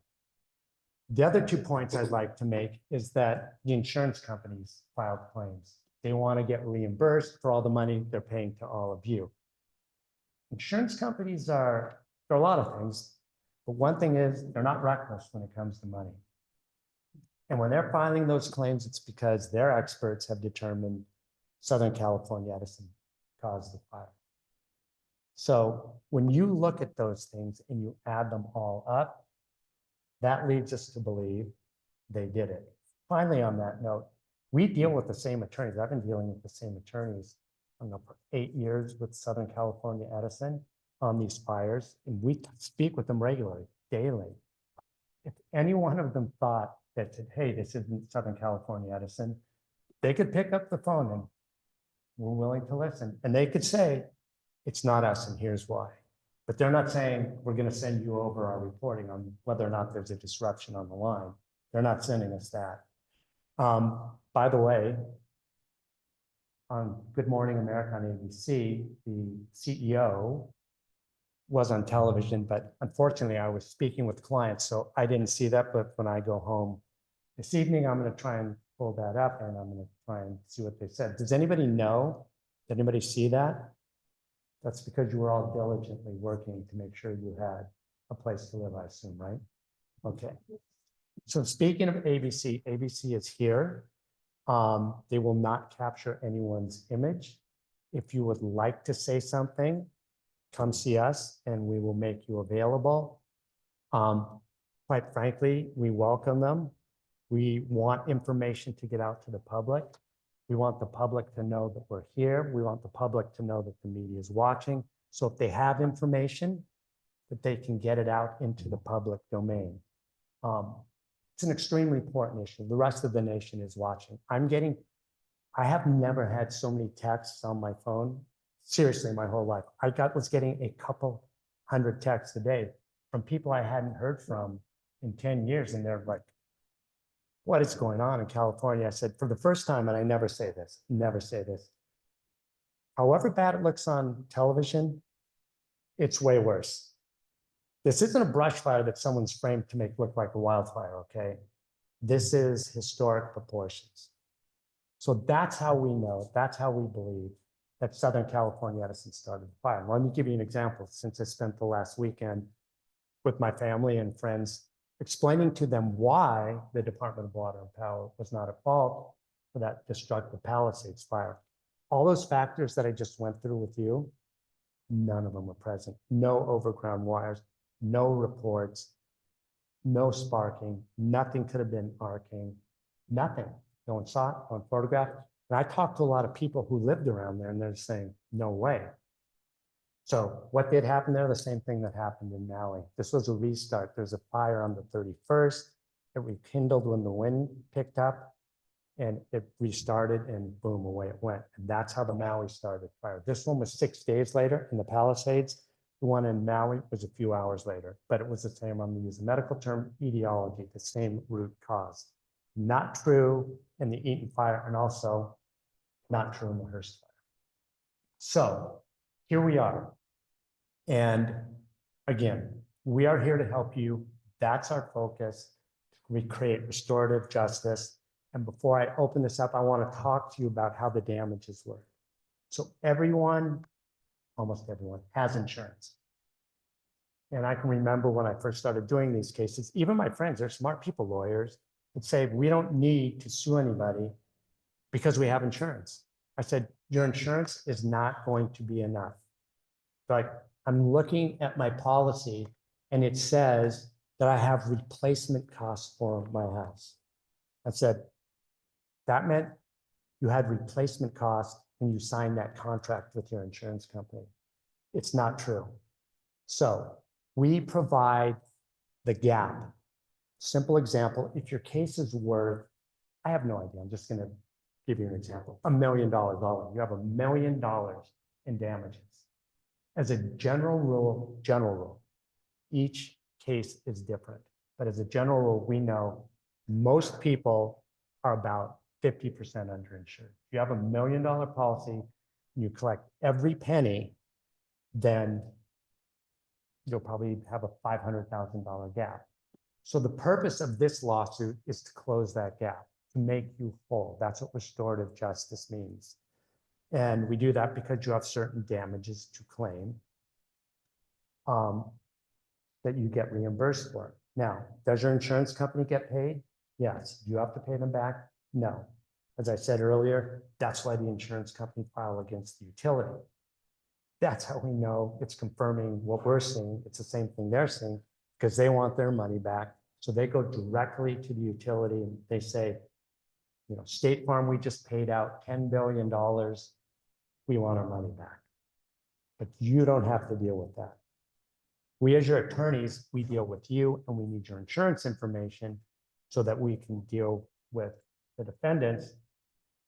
Speaker 3: The other 2 points I'd like to make is that the insurance companies filed claims. They want to get reimbursed for all the money they're paying to all of you. Insurance companies they're a lot of things, but one thing is they're not reckless when it comes to money. And when they're filing those claims, it's because their experts have determined Southern California Edison caused the fire. So when you look at those things and you add them all up, that leads us to believe they did it. Finally, on that note, we deal with the same attorneys. I've been dealing with the same attorneys, I don't know, for 8 years with Southern California Edison on these fires, and we speak with them regularly, daily. If any one of them thought that said, hey, this isn't Southern California Edison, they could pick up the phone and we're willing to listen. And they could say, it's not us and here's why. But they're not saying, we're going to send you over our reporting on whether or not there's a disruption on the line. They're not sending us that. By the way, on Good Morning America on ABC, the CEO was on television, but unfortunately I was speaking with clients, so I didn't see that. But when I go home this evening, I'm going to try and pull that up and I'm going to try and see what they said. Does anybody know? Did anybody see that? That's because you were all diligently working to make sure you had a place to live, I assume, right? Okay. So speaking of ABC, ABC is here. They will not capture anyone's image. If you would like to say something, come see us and we will make you available. Quite frankly, we welcome them. We want information to get out to the public. We want the public to know that we're here. We want the public to know that the media is watching. So if they have information, that they can get it out into the public domain. It's an extremely important issue. The rest of the nation is watching. I have never had so many texts on my phone, seriously, my whole life. I was getting a couple hundred texts a day from people I hadn't heard from in 10 years. And they're like, what is going on in California? I said, for the first time, and I never say this, however bad it looks on television, it's way worse. This isn't a brush fire that someone's framed to make look like a wildfire, okay? This is historic proportions. So that's how we know, that's how we believe that Southern California Edison started the fire. Let me give you an example, since I spent the last weekend with my family and friends explaining to them why the Department of Water and Power was not at fault for that destructive Palisades fire. All those factors that I just went through with you, none of them were present. No overground wires, no reports, no sparking, nothing could have been arcing, nothing. No one saw it, no one photographed. And I talked to a lot of people who lived around there and they're saying, no way. So what did happen there? The same thing that happened in Maui. This was a restart. There's a fire on the 31st. It rekindled when the wind picked up and it restarted and boom, away it went. And that's how the Maui started fire. This one was 6 days later in the Palisades. The one in Maui was a few hours later, but it was the same, I'm gonna use the medical term, etiology, the same root cause. Not true in the Eaton Fire and also not true in the Hearst Fire. So here we are. And again, We are here to help you. That's our focus. We create restorative justice. And before I open this up, I want to talk to you about how the damages work. So everyone, almost everyone, has insurance. And I can remember when I first started doing these cases, even my friends, they're smart people, lawyers, would say, we don't need to sue anybody because we have insurance. I said, your insurance is not going to be enough. Like, I'm looking at my policy and it says that I have replacement costs for my house. I said, that meant you had replacement costs when you signed that contract with your insurance company. It's not true. So we provide the gap. Simple example, if your case is worth, I have no idea, I'm just gonna give you an example, $1 million, you have $1 million in damages. As a general rule, each case is different. But as a general rule, we know most people are about 50% underinsured. If you have $1 million policy, and you collect every penny, then you'll probably have a $500,000 gap. So the purpose of this lawsuit is to close that gap, to make you whole. That's what restorative justice means. And we do that because you have certain damages to claim that you get reimbursed for. Now, does your insurance company get paid? Yes. Do you have to pay them back? No. As I said earlier, that's why the insurance company filed against the utility. That's how we know it's confirming what we're seeing. It's the same thing they're seeing because they want their money back. So they go directly to the utility and they say, you know, State Farm, we just paid out $10 billion. We want our money back. But you don't have to deal with that. We, as your attorneys, we deal with you and we need your insurance information so that we can deal with the defendants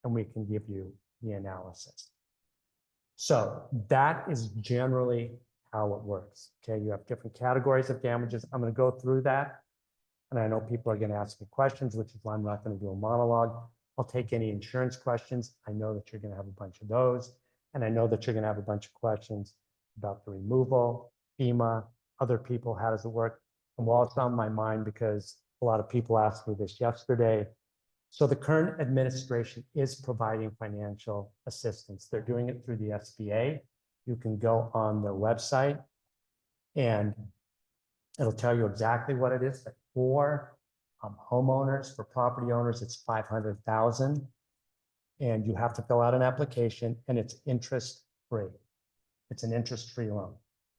Speaker 3: and we can give you the analysis. So that is generally how it works. Okay, you have different categories of damages. I'm going to go through that. And I know people are going to ask me questions, which is why I'm not going to do a monologue. I'll take any insurance questions. I know that you're going to have a bunch of those. And I know that you're going to have a bunch of questions about the removal, FEMA, other people, how does it work? And while it's on my mind, because a lot of people asked me this yesterday, so the current administration is providing financial assistance. They're doing it through the SBA. You can go on their website and it'll tell you exactly what it is. For homeowners, for property owners, it's $500,000. And you have to fill out an application and it's interest-free. It's an interest-free loan.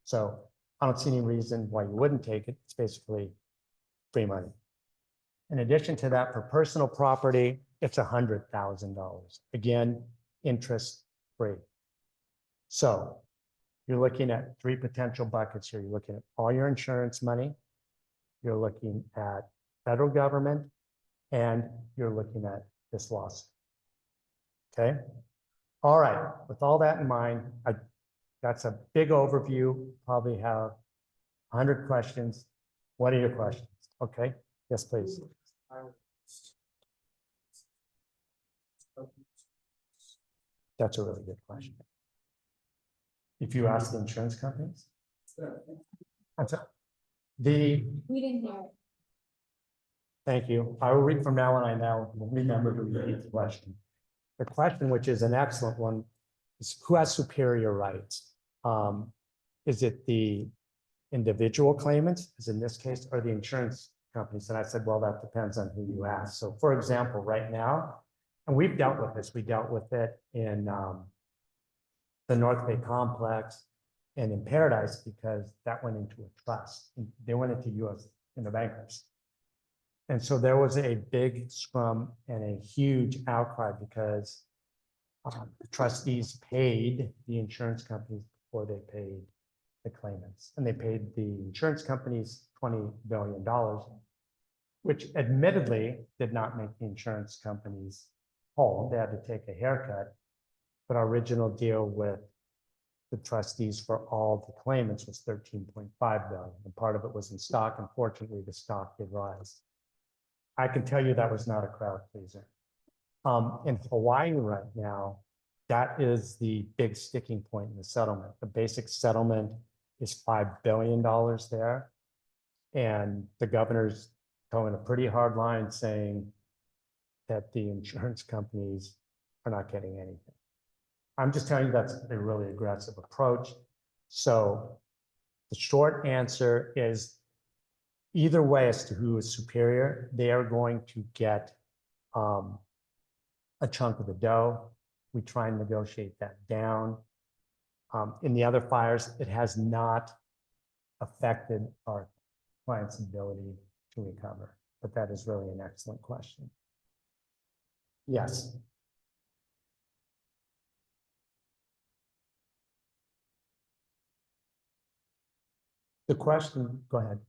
Speaker 3: So I don't see any reason why you wouldn't take it. It's basically free money. In addition to that, for personal property, it's $100,000. Again, interest-free. So you're looking at three potential buckets here. You're looking at all your insurance money, you're looking at federal government, and you're looking at this lawsuit. Okay? All right, with all that in mind, that's a big overview, probably have 100 questions. What are your questions? Okay, yes, please. That's a really good question. If you ask the insurance companies,
Speaker 1: We didn't hear it.
Speaker 3: thank you. I will read from now on. I now will remember to repeat the question. The question, which is an excellent one, is who has superior rights? Is it the individual claimants, as in this case, or the insurance companies? And I said, well, that depends on who you ask. So for example, right now, and we've dealt with this, we dealt with it in the North Bay complex and in Paradise because that went into a trust. They went into US in the bankruptcy. And so there was a big scrum and a huge outcry because the trustees paid the insurance companies before they paid the claimants. And they paid the insurance companies $20 billion, which admittedly did not make the insurance companies whole. They had to take a haircut. But our original deal with the trustees for all the claimants was $13.5 billion. And part of it was in stock. Unfortunately, the stock did rise. I can tell you that was not a crowd pleaser. In Hawaii right now, that is the big sticking point in the settlement. The basic settlement is $5 billion there. And the governor's towing a pretty hard line saying that the insurance companies are not getting anything. I'm just telling you that's a really aggressive approach. So the short answer is either way as to who is superior, they are going to get a chunk of the dough. We try and negotiate that down. In the other fires, it has not affected our client's ability to recover, but that is really an excellent question. Yes. The question, go ahead.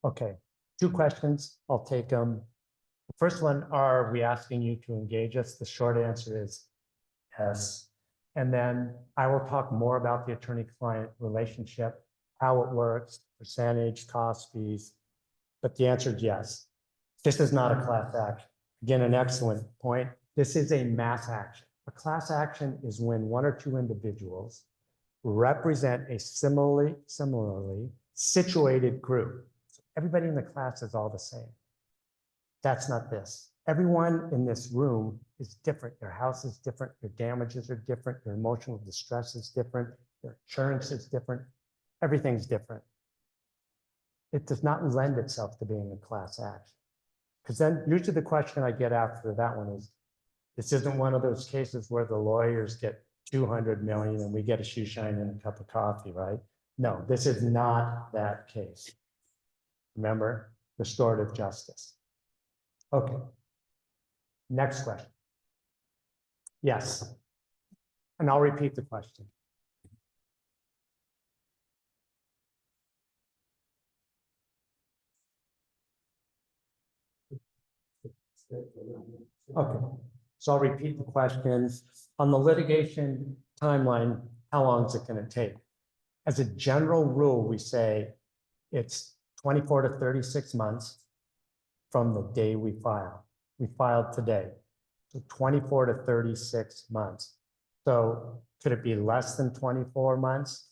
Speaker 3: Okay, two questions. I'll take them. The first one, are we asking you to engage us? The short answer is yes. And then I will talk more about the attorney-client relationship, how it works, percentage, cost, fees. But the answer is yes. This is not a class action. Again, an excellent point. This is a mass action. A class action is when one or two individuals represent a similarly situated group. So everybody in the class is all the same. That's not this. Everyone in this room is different. Your house is different. Your damages are different. Your emotional distress is different. Your insurance is different. Everything's different. It does not lend itself to being a class action. Because then usually the question I get after that one is, this isn't one of those cases where the lawyers get 200 million and we get a shoe shine and a cup of coffee, right? No, this is not that case. Remember, restorative justice. Okay. Next question. Yes. And I'll repeat the question. Okay, so I'll repeat the questions. On the litigation timeline, how long is it going to take? As a general rule, we say it's 24 to 36 months from the day we file. We filed today, so 24 to 36 months. So could it be less than 24 months?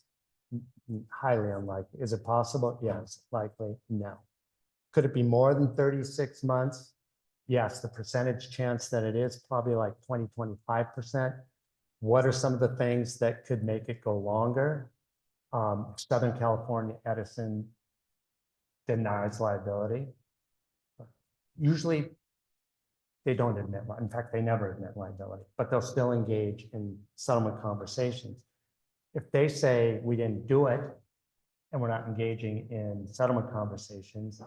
Speaker 3: Highly unlikely. Is it possible? Yes. Likely? No. Could it be more than 36 months? Yes, the percentage chance that it is probably like 20–25%. What are some of the things that could make it go longer? Southern California Edison denies liability. Usually they don't admit, in fact, they never admit liability, but they'll still engage in settlement conversations. If they say we didn't do it and we're not engaging in settlement conversations,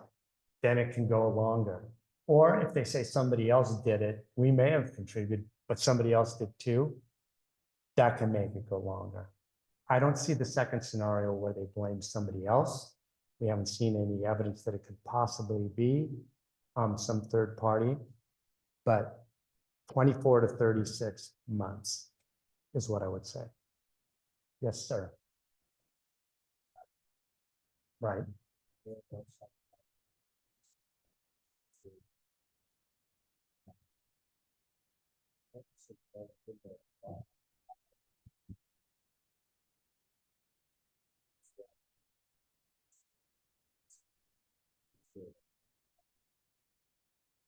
Speaker 3: then it can go longer. Or if they say somebody else did it, we may have contributed, but somebody else did too, that can make it go longer. I don't see the second scenario where they blame somebody else. We haven't seen any evidence that it could possibly be some third party, but 24 to 36 months is what I would say. Yes, sir. Right.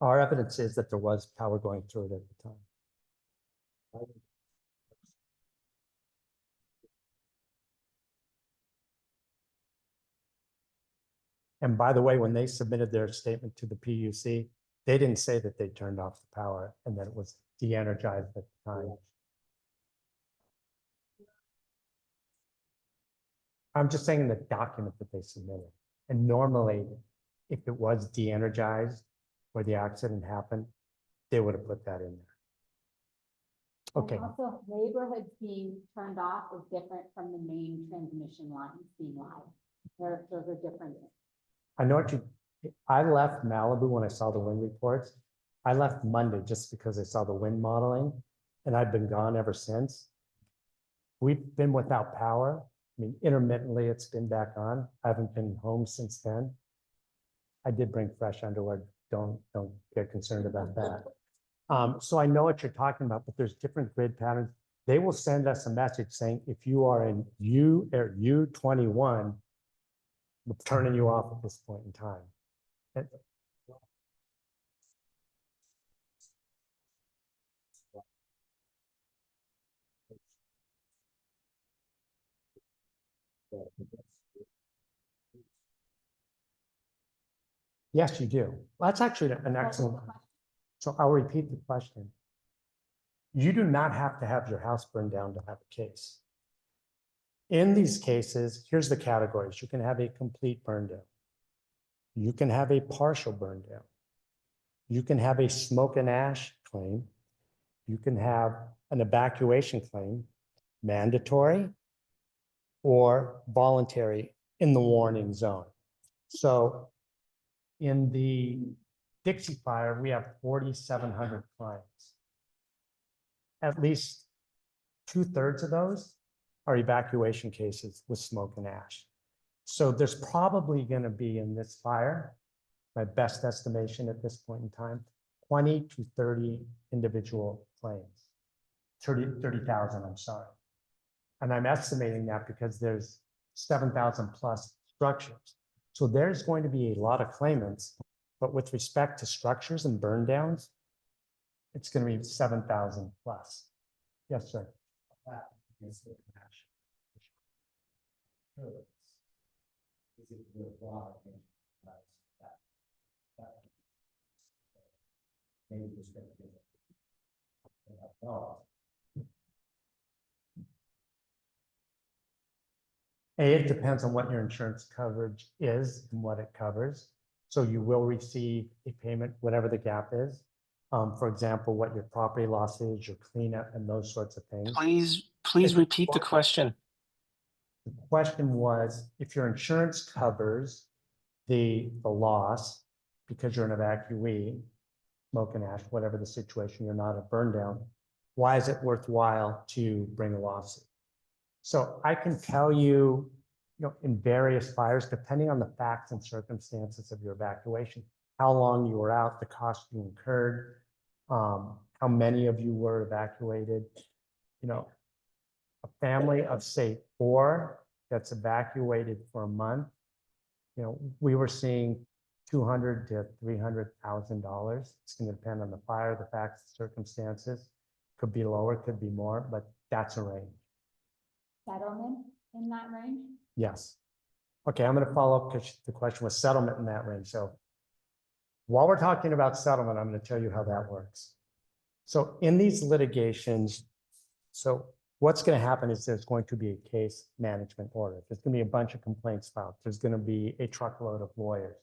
Speaker 3: Our evidence is that there was power going through it at the time. And by the way, when they submitted their statement to the PUC, they didn't say that they turned off the power and that it was de-energized at the time. I'm just saying in the document that they submitted. And normally, if it was de-energized where the accident happened, they would have put that in there. Okay.
Speaker 6: And also, neighborhoods being turned off is different from the main transmission lines being live. Those are different.
Speaker 3: I know I left Malibu when I saw the wind reports. I left Monday just because I saw the wind modeling, and I've been gone ever since. We've been without power. I mean, intermittently it's been back on. I haven't been home since then. I did bring fresh underwear. Don't get concerned about that. So I know what you're talking about, but there's different grid patterns. They will send us a message saying, if you are in U or U21, we're turning you off at this point in time. And- Yes, you do. Well, that's actually an excellent. So I'll repeat the question. You do not have to have your house burned down to have a case. In these cases, here's the categories. You can have a complete burn down. You can have a partial burn down. You can have a smoke and ash claim. You can have an evacuation claim, mandatory or voluntary in the warning zone. So in the Dixie Fire, we have 4,700 clients. At least 2/3 of those are evacuation cases with smoke and ash. So there's probably going to be in this fire, my best estimation at this point in time, 20 to 30 individual claims. 30,000, I'm sorry. And I'm estimating that because there's 7,000 plus structures. So there's going to be a lot of claimants, but with respect to structures and burn downs, it's going to be 7,000 plus. Yes, sir.
Speaker 4: Is it worthwhile? Maybe just gonna give it. No.
Speaker 3: It depends on what your insurance coverage is and what it covers. So you will receive a payment, whatever the gap is. For example, what your property loss is, your cleanup and those sorts of things.
Speaker 7: Please
Speaker 3: If-
Speaker 7: repeat the question.
Speaker 3: The question was, if your insurance covers the loss because you're an evacuee, smoke and ash, whatever the situation, you're not a burn down, why is it worthwhile to bring a lawsuit? So I can tell you, in various fires, depending on the facts and circumstances of your evacuation, how long you were out, the cost you incurred, how many of you were evacuated. A family of say 4 that's evacuated for a month, we were seeing $200,000 to $300,000. It's going to depend on the fire, the facts, the circumstances. Could be lower, could be more, but that's a range.
Speaker 6: Settlement in that range?
Speaker 3: Yes. Okay, I'm going to follow up because the question was settlement in that range. So while we're talking about settlement, I'm going to tell you how that works. So in these litigations, so what's going to happen is there's going to be a case management order. There's going to be a bunch of complaints filed. There's going to be a truckload of lawyers.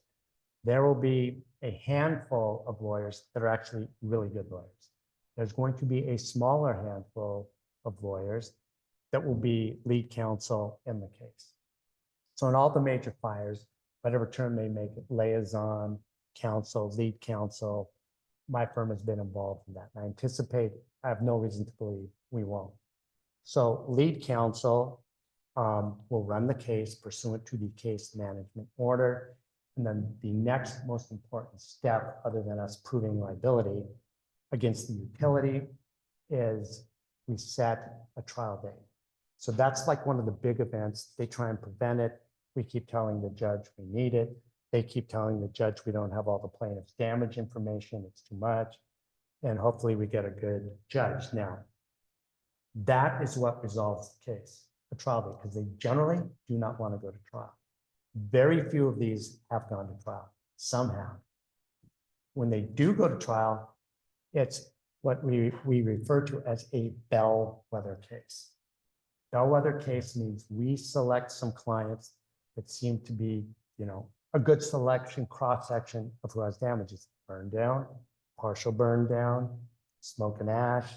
Speaker 3: There will be a handful of lawyers that are actually really good lawyers. There's going to be a smaller handful of lawyers that will be lead counsel in the case. So in all the major fires, whatever term they make it, liaison, counsel, lead counsel, my firm has been involved in that. And I anticipate, I have no reason to believe we won't. So lead counsel will run the case pursuant to the case management order. And then the next most important step, other than us proving liability against the utility, is we set a trial date. So that's like one of the big events. They try and prevent it. We keep telling the judge we need it. They keep telling the judge we don't have all the plaintiff's damage information. It's too much. And hopefully we get a good judge. Now, that is what resolves the case, a trial date, because they generally do not want to go to trial. Very few of these have gone to trial. Some have. When they do go to trial, it's what we refer to as a bellwether case. Bellwether case means we select some clients that seem to be, a good selection, cross-section of who has damages. Burn down, partial burn down, smoke and ash,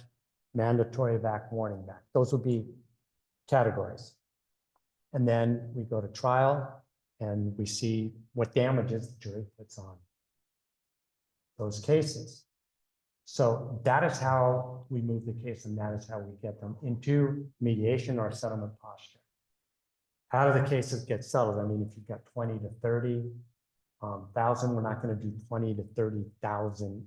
Speaker 3: mandatory evac, warning back. Those would be categories. And then we go to trial and we see what damages the jury puts on those cases. So that is how we move the case, and that is how we get them into mediation or settlement posture. How do the cases get settled? I mean, if you've got 20 to 30,000, we're not going to do 20 to 30,000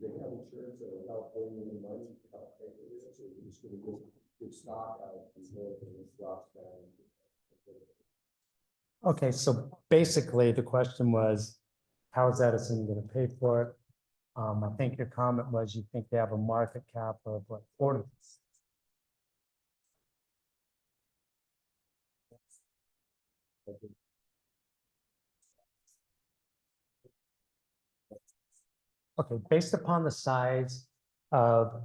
Speaker 4: Do they have insurance that will help bring in money to help pay for this, or are you just gonna give stock out until it drops down?
Speaker 3: Okay, so basically the question was, how is Edison going to pay for it? I think your comment was you think they have a market cap of what, 40. Okay, based upon the size of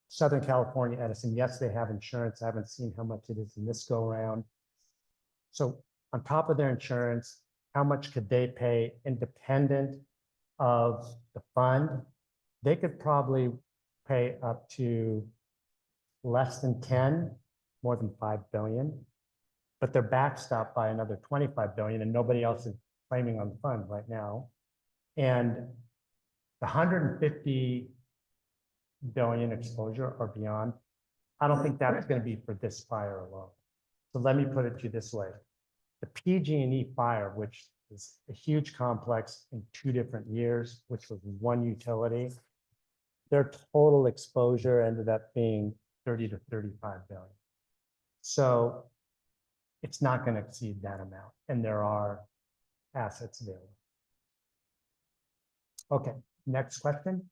Speaker 3: Southern California Edison, yes, they have insurance. I haven't seen how much it is in this go around. So on top of their insurance, how much could they pay independent of the fund? They could probably pay up to less than 10, more than 5 billion, but they're backstopped by another 25 billion and nobody else is claiming on the fund right now. And the 150 billion exposure or beyond, I don't think that's going to be for this fire alone. So let me put it to you this way. The PG&E fire, which is a huge complex in 2 different years, which was one utility, their total exposure ended up being 30 to 35 billion. So it's not going to exceed that amount. And there are assets available. Okay, next question.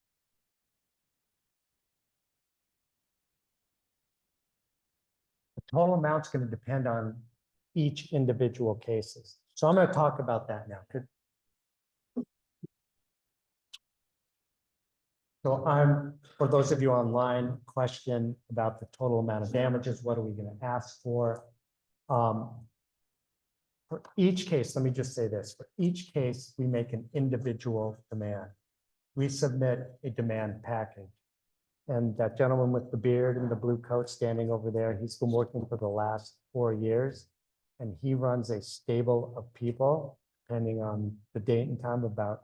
Speaker 3: The total amount's going to depend on each individual cases. So I'm going to talk about that now. So for those of you online, question about the total amount of damages, what are we going to ask for? For each case, let me just say this, for each case, we make an individual demand. We submit a demand package. And that gentleman with the beard and the blue coat standing over there, he's been working for the last 4 years. And he runs a stable of people, depending on the date and time, about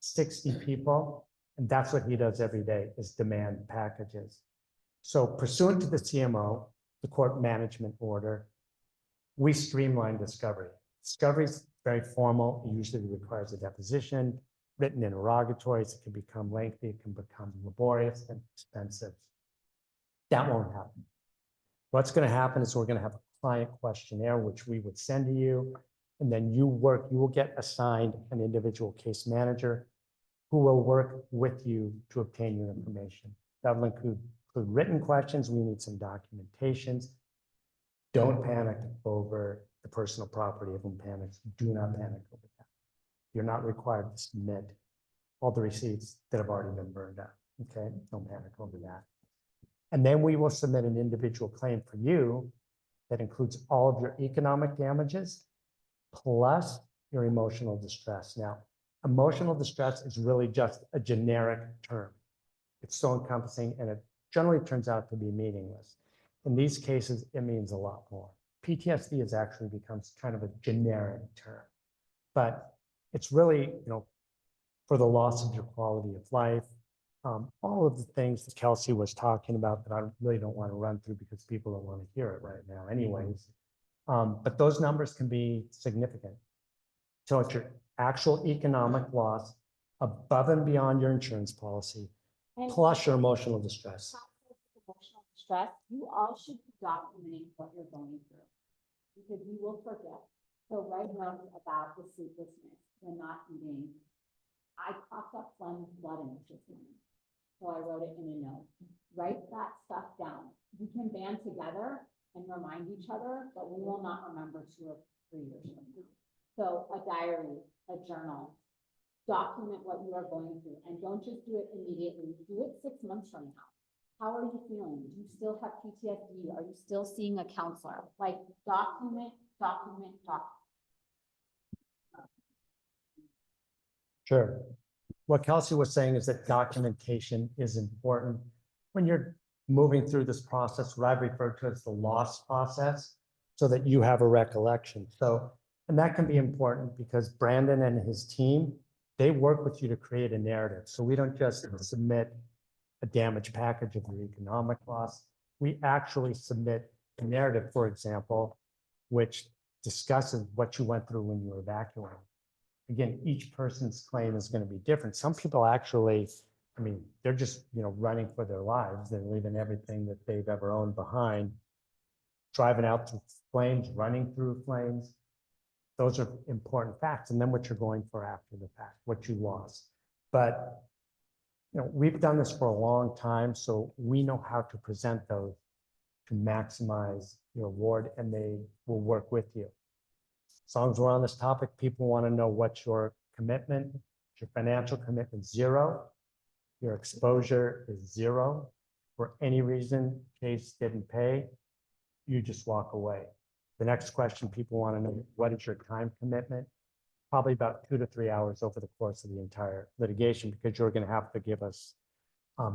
Speaker 3: 60 people. And that's what he does every day, is demand packages. So pursuant to the CMO, the court management order, we streamline discovery. Discovery is very formal. It usually requires a deposition, written interrogatories. It can become lengthy. It can become laborious and expensive. That won't happen. What's going to happen is we're going to have a client questionnaire, which we would send to you. And then you will get assigned an individual case manager who will work with you to obtain your information. That will include written questions. We need some documentations. Don't panic over the personal property. Everyone panics. Do not panic over that. You're not required to submit all the receipts that have already been burned up. Okay, don't panic over that. And then we will submit an individual claim for you that includes all of your economic damages plus your emotional distress. Now, emotional distress is really just a generic term. It's so encompassing and it generally turns out to be meaningless. In these cases, it means a lot more. PTSD has actually becomes kind of a generic term, but it's really, for the loss of your quality of life, all of the things that Kelsey was talking about that I really don't want to run through because people don't want to hear it right now anyways. But those numbers can be significant. So it's your actual economic loss above and beyond your insurance policy, plus your emotional distress.
Speaker 6: Emotional distress, you all should be documenting what you're going through because you will forget. So write notes about the sleeplessness, the not eating. I coughed up blood in the system. So I wrote it in a note. Write that stuff down. We can band together and remind each other, but we will not remember 2 or 3 years from now. So a diary, a journal, document what you are going through and don't just do it immediately. Do it 6 months from now. How are you feeling? Do you still have PTSD? Are you still seeing a counselor? Like document.
Speaker 3: Sure. What Kelsey was saying is that documentation is important when you're moving through this process, what I've referred to as the loss process, so that you have a recollection. So, and that can be important because Brandon and his team, they work with you to create a narrative. So we don't just submit a damage package of your economic loss. We actually submit a narrative, for example, which discusses what you went through when you were evacuating. Again, each person's claim is going to be different. Some people actually I mean, they're just, running for their lives. They're leaving everything that they've ever owned behind, driving out through flames, running through flames. Those are important facts. And then what you're going for after the fact, what you lost. But, we've done this for a long time, so we know how to present those to maximize your award, and they will work with you. As long as we're on this topic, people want to know what's your commitment. Your financial commitment, 0. Your exposure is 0. For any reason, case didn't pay, you just walk away. The next question people want to know, what is your time commitment? Probably about 2 to 3 hours over the course of the entire litigation, because you're going to have to give us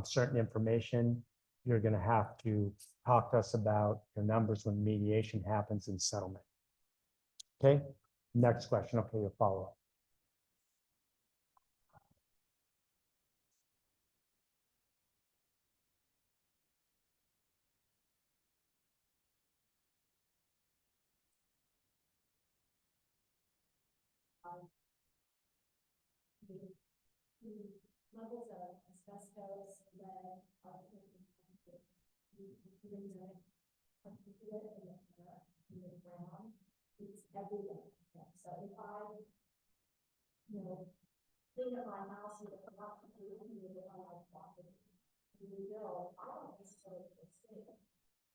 Speaker 3: certain information. You're going to have to talk to us about your numbers when mediation happens in settlement. Okay, next question. Okay, your follow-up.
Speaker 7: Levels of asbestos, lead, particulate in the air, in the ground, it's everywhere. So if I, clean up my house with a lot to do, with a lot of property, you will, I don't necessarily say,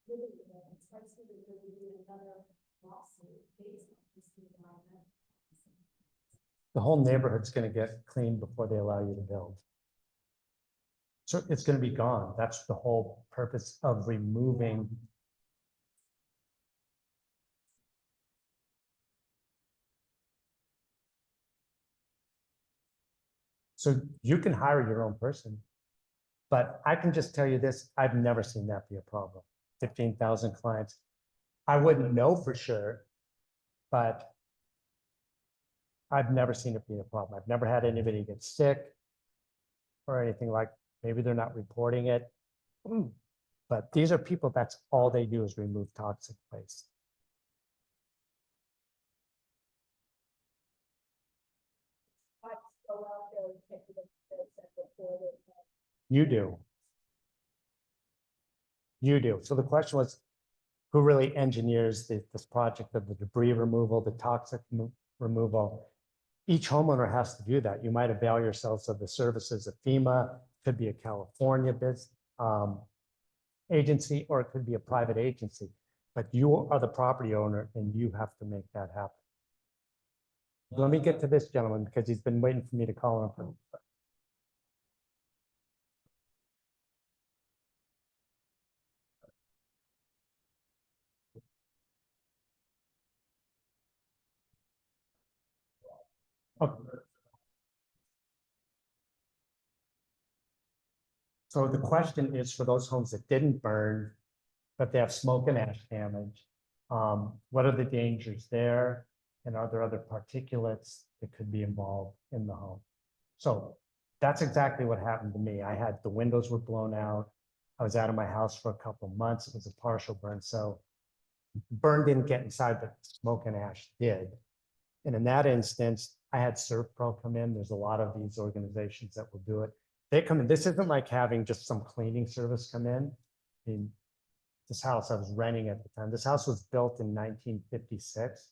Speaker 7: literally, it starts to be another lawsuit based on just the environment.
Speaker 3: The whole neighborhood's going to get cleaned before they allow you to build. So it's going to be gone. That's the whole purpose of removing. So you can hire your own person, but I can just tell you this, I've never seen that be a problem. 15,000 clients. I wouldn't know for sure, but I've never seen it be a problem. I've never had anybody get sick or anything like, maybe they're not reporting it. But these are people, that's all they do is remove toxic waste. You do. You do. So the question was, who really engineers this project of the debris removal, the toxic removal? Each homeowner has to do that. You might avail yourselves of the services of FEMA, could be a California agency, or it could be a private agency. But you are the property owner and you have to make that happen. Let me get to this gentleman because he's been waiting for me to call him. Okay. So the question is for those homes that didn't burn, but they have smoke and ash damage. What are the dangers there? And are there other particulates that could be involved in the home? So that's exactly what happened to me. The windows were blown out. I was out of my house for a couple of months. It was a partial burn. So burn didn't get inside, but smoke and ash did. And in that instance, I had ServPro come in. There's a lot of these organizations that will do it. They come in. This isn't like having just some cleaning service come in. This house I was renting at the time. This house was built in 1956.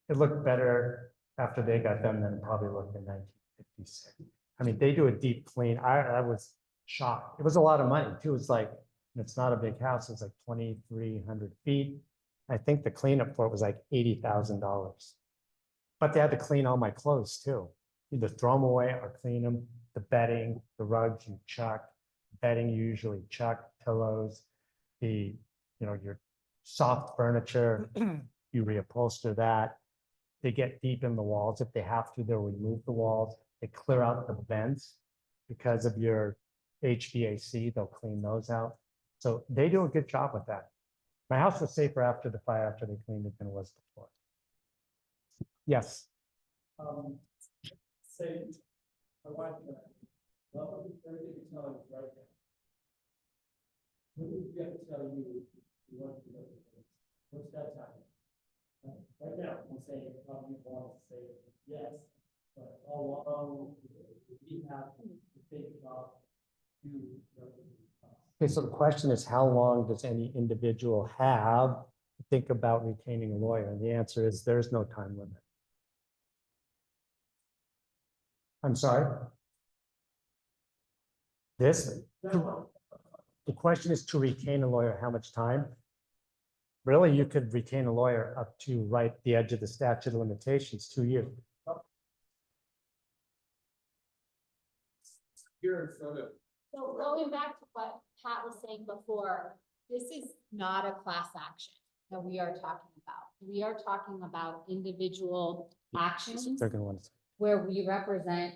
Speaker 3: It looked better after they got done than it probably looked in 1956. I mean, they do a deep clean. I was shocked. It was a lot of money too. It's like, it's not a big house. It's like 2,300 feet. I think the cleanup for it was like $80,000. But they had to clean all my clothes too. Either throw them away or clean them. The bedding, the rugs you chuck, bedding you usually chuck, pillows, your soft furniture, you reupholster that. They get deep in the walls. If they have to, they'll remove the walls. They clear out the vents because of your HVAC. They'll clean those out. So they do a good job with that. My house was safer after the fire, after they cleaned it, than it was before. Yes.
Speaker 4: Say, my wife, well, everything you're telling us right now. What did you get to tell you want to know? What's that time? Right now, I'm saying you probably want to say yes, but how long we have to think about you representing us?
Speaker 3: Okay, so the question is, how long does any individual have to think about retaining a lawyer? And the answer is there's no time limit. I'm sorry? This, the question is to retain a lawyer, how much time? Really, you could retain a lawyer up to right the edge of the statute of limitations, 2 years.
Speaker 4: Here in front of,
Speaker 6: So going back to what Pat was saying before, this is not a class action that we are talking about. We are talking about individual actions
Speaker 3: They're gonna want to.
Speaker 6: where we represent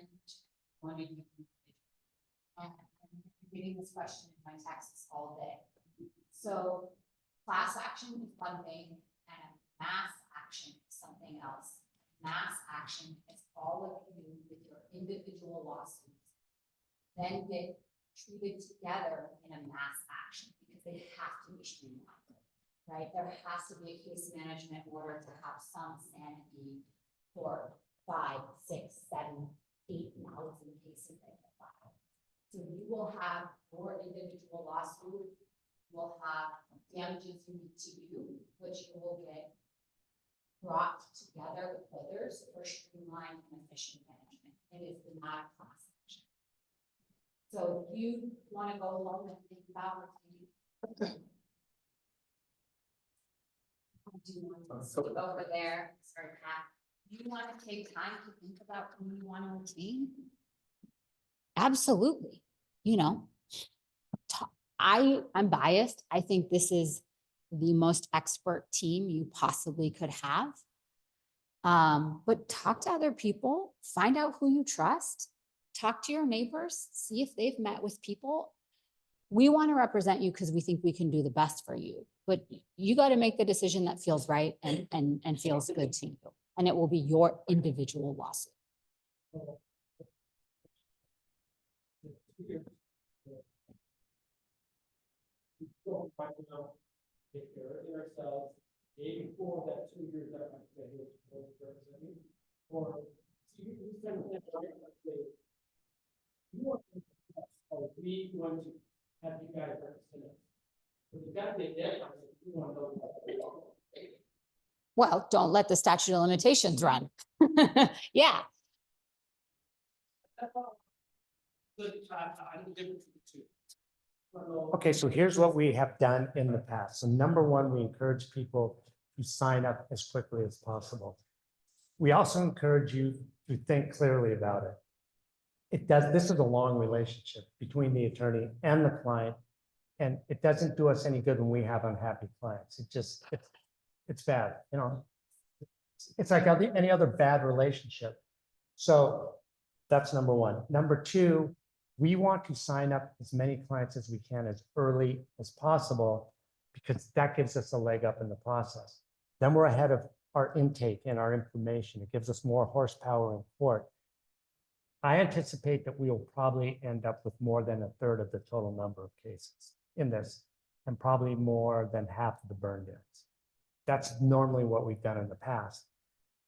Speaker 6: one individual. And I've been reading this question in my texts all day. So class action is one thing and mass action is something else. Mass action is all of you with your individual lawsuits then get treated together in a mass action because they have to be streamlined, right? There has to be a case management order to have some sanity for 5, 6, 7, 8,000 cases that get filed. So you will have your individual lawsuit, you will have damages unique to you, which you will get brought together with others for streamlined and efficient management. It is not a class action. So if you want to go home and think about retaining. Do you want to speak over there? Sorry, Pat. Do you want to take time to think about who you want to retain? Absolutely. You know, I'm biased. I think this is the most expert team you possibly could have. But talk to other people, find out who you trust, talk to your neighbors, see if they've met with people. We want to represent you because we think we can do the best for you, but you got to make the decision that feels right and feels good to you. And it will be your individual lawsuit.
Speaker 4: We don't find out, take care of ourselves, maybe before that 2 years that might say, representing, or you send that right, you want to, or we want to have you guys represent us. But you gotta make that, we want to know what.
Speaker 6: Well, don't let the statute of limitations run. Yeah.
Speaker 4: Good, I'm different from the two.
Speaker 3: Okay, so here's what we have done in the past. So number one, we encourage people to sign up as quickly as possible. We also encourage you to think clearly about it. This is a long relationship between the attorney and the client, and it doesn't do us any good when we have unhappy clients. It's bad, you know. It's like any other bad relationship. So that's number one. Number two, we want to sign up as many clients as we can as early as possible because that gives us a leg up in the process. Then we're ahead of our intake and our information. It gives us more horsepower in court. I anticipate that we will probably end up with more than 1/3 of the total number of cases in this, and probably more than half of the burn ins. That's normally what we've done in the past.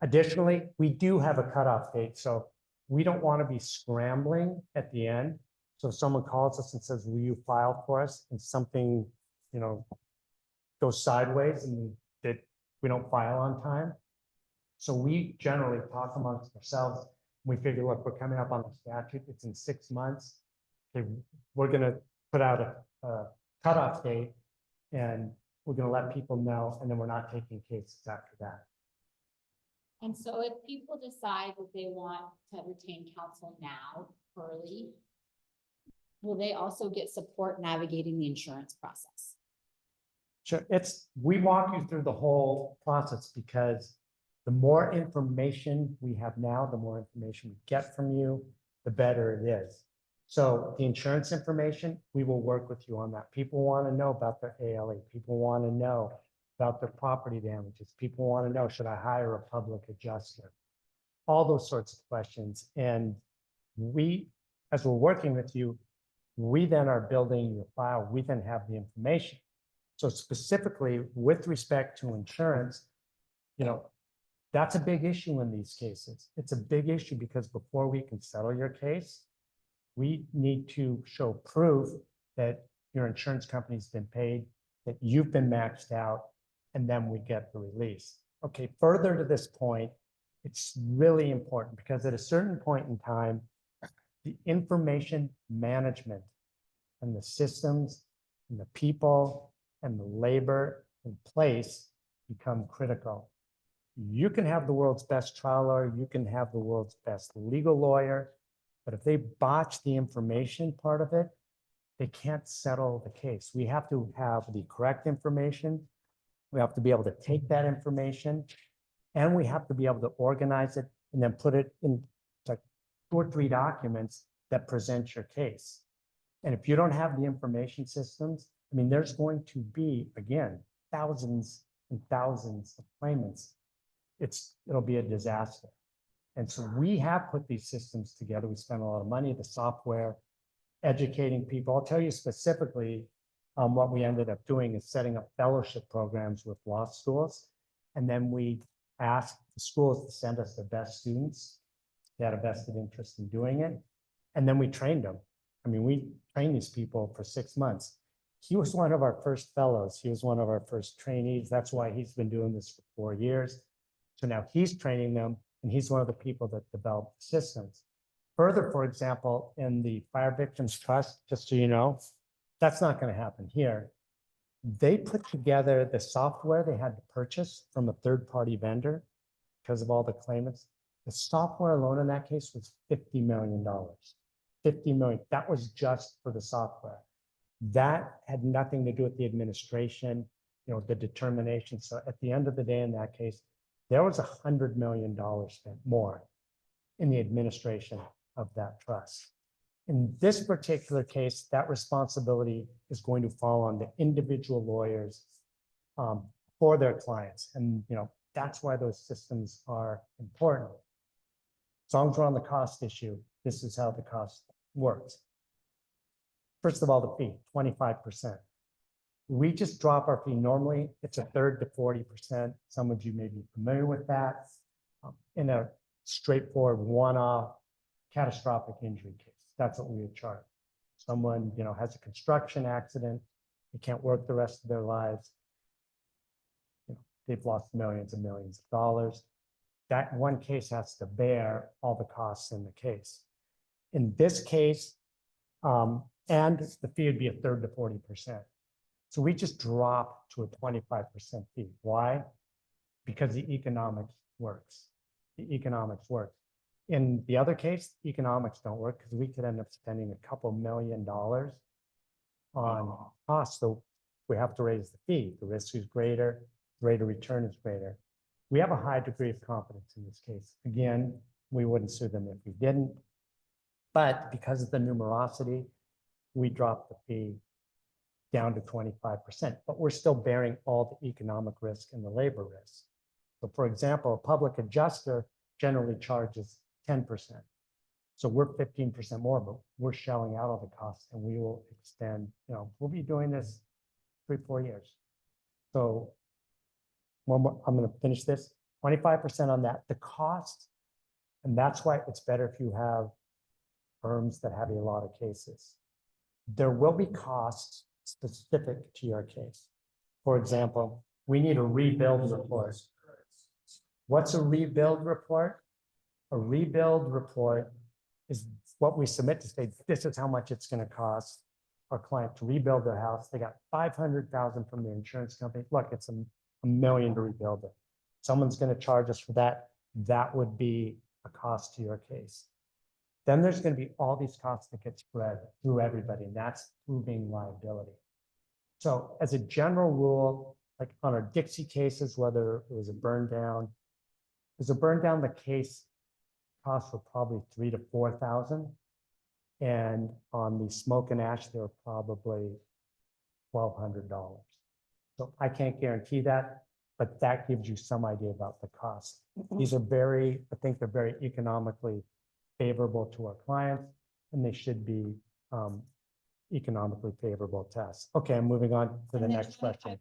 Speaker 3: Additionally, we do have a cutoff date, so we don't want to be scrambling at the end. So if someone calls us and says, will you file for us? And something, you know, goes sideways and that we don't file on time. So we generally talk amongst ourselves. We figure, look, we're coming up on the statute. It's in 6 months. Okay, we're going to put out a cutoff date and we're going to let people know. And then we're not taking cases after that.
Speaker 6: And so if people decide that they want to retain counsel now early, will they also get support navigating the insurance process?
Speaker 3: Sure, we walk you through the whole process because the more information we have now, the more information we get from you, the better it is. So the insurance information, we will work with you on that. People want to know about their ALE. People want to know about their property damages. People want to know, should I hire a public adjuster? All those sorts of questions. And we, as we're working with you, we then are building your file. We then have the information. So specifically with respect to insurance, you know, that's a big issue in these cases. It's a big issue because before we can settle your case, We need to show proof that your insurance company's been paid, that you've been maxed out, and then we get the release. Okay, further to this point, it's really important because at a certain point in time, the information management and the systems and the people and the labor in place become critical. You can have the world's best trial lawyer, you can have the world's best legal lawyer, but if they botch the information part of it, they can't settle the case. We have to have the correct information. We have to be able to take that information and we have to be able to organize it and then put it in like 2 or 3 documents that present your case. And if you don't have the information systems, I mean, there's going to be, again, thousands and thousands of claimants. It'll be a disaster. And so we have put these systems together. We spent a lot of money, the software, educating people. I'll tell you specifically what we ended up doing is setting up fellowship programs with law schools. And then we asked the schools to send us their best students. They had a vested interest in doing it. And then we trained them. I mean, we trained these people for 6 months. He was one of our first fellows. He was one of our first trainees. That's why he's been doing this for 4 years. So now he's training them, and he's one of the people that developed the systems. Further, for example, in the Fire Victims Trust, just so you know, that's not going to happen here. They put together the software they had to purchase from a third-party vendor because of all the claimants. The software alone in that case was $50 million. $50 million. That was just for the software. That had nothing to do with the administration, the determination. So at the end of the day, in that case, there was $100 million spent more in the administration of that trust. In this particular case, that responsibility is going to fall on the individual lawyers for their clients. And that's why those systems are important. As long as we're on the cost issue, this is how the cost works. First of all, the fee, 25%. We just drop our fee. Normally, it's a third to 40%. Some of you may be familiar with that. In a straightforward one-off catastrophic injury case, that's what we would charge. Someone, has a construction accident, they can't work the rest of their lives. They've lost millions and millions of dollars. That one case has to bear all the costs in the case. In this case, and the fee would be a third to 40%. So we just drop to a 25% fee. Why? Because the economics works. The economics work. In the other case, economics don't work because we could end up spending a couple $1 million on costs. So we have to raise the fee. The risk is greater, the rate of return is greater. We have a high degree of confidence in this case. Again, we wouldn't sue them if we didn't. But because of the numerosity, we dropped the fee down to 25%, but we're still bearing all the economic risk and the labor risk. So for example, a public adjuster generally charges 10%. So we're 15% more, but we're shelling out all the costs and we will extend, we'll be doing this 3-4 years. So I'm going to finish this, 25% on that, the cost. And that's why it's better if you have firms that have a lot of cases. There will be costs specific to your case. For example, we need a rebuild report. What's a rebuild report? A rebuild report is what we submit to say, this is how much it's going to cost our client to rebuild their house. They got $500,000 from the insurance company. Look, it's $1 million to rebuild it. Someone's going to charge us for that. That would be a cost to your case. Then there's going to be all these costs that get spread through everybody, and that's proving liability. So as a general rule, like on our Dixie cases, whether it was a burn down, the case costs were probably $3,000 to $4,000. And on the smoke and ash, they were probably $1,200. So I can't guarantee that, but that gives you some idea about the cost. These are I think they're very economically favorable to our clients, and they should be economically favorable to us. Okay, I'm moving on to the next question.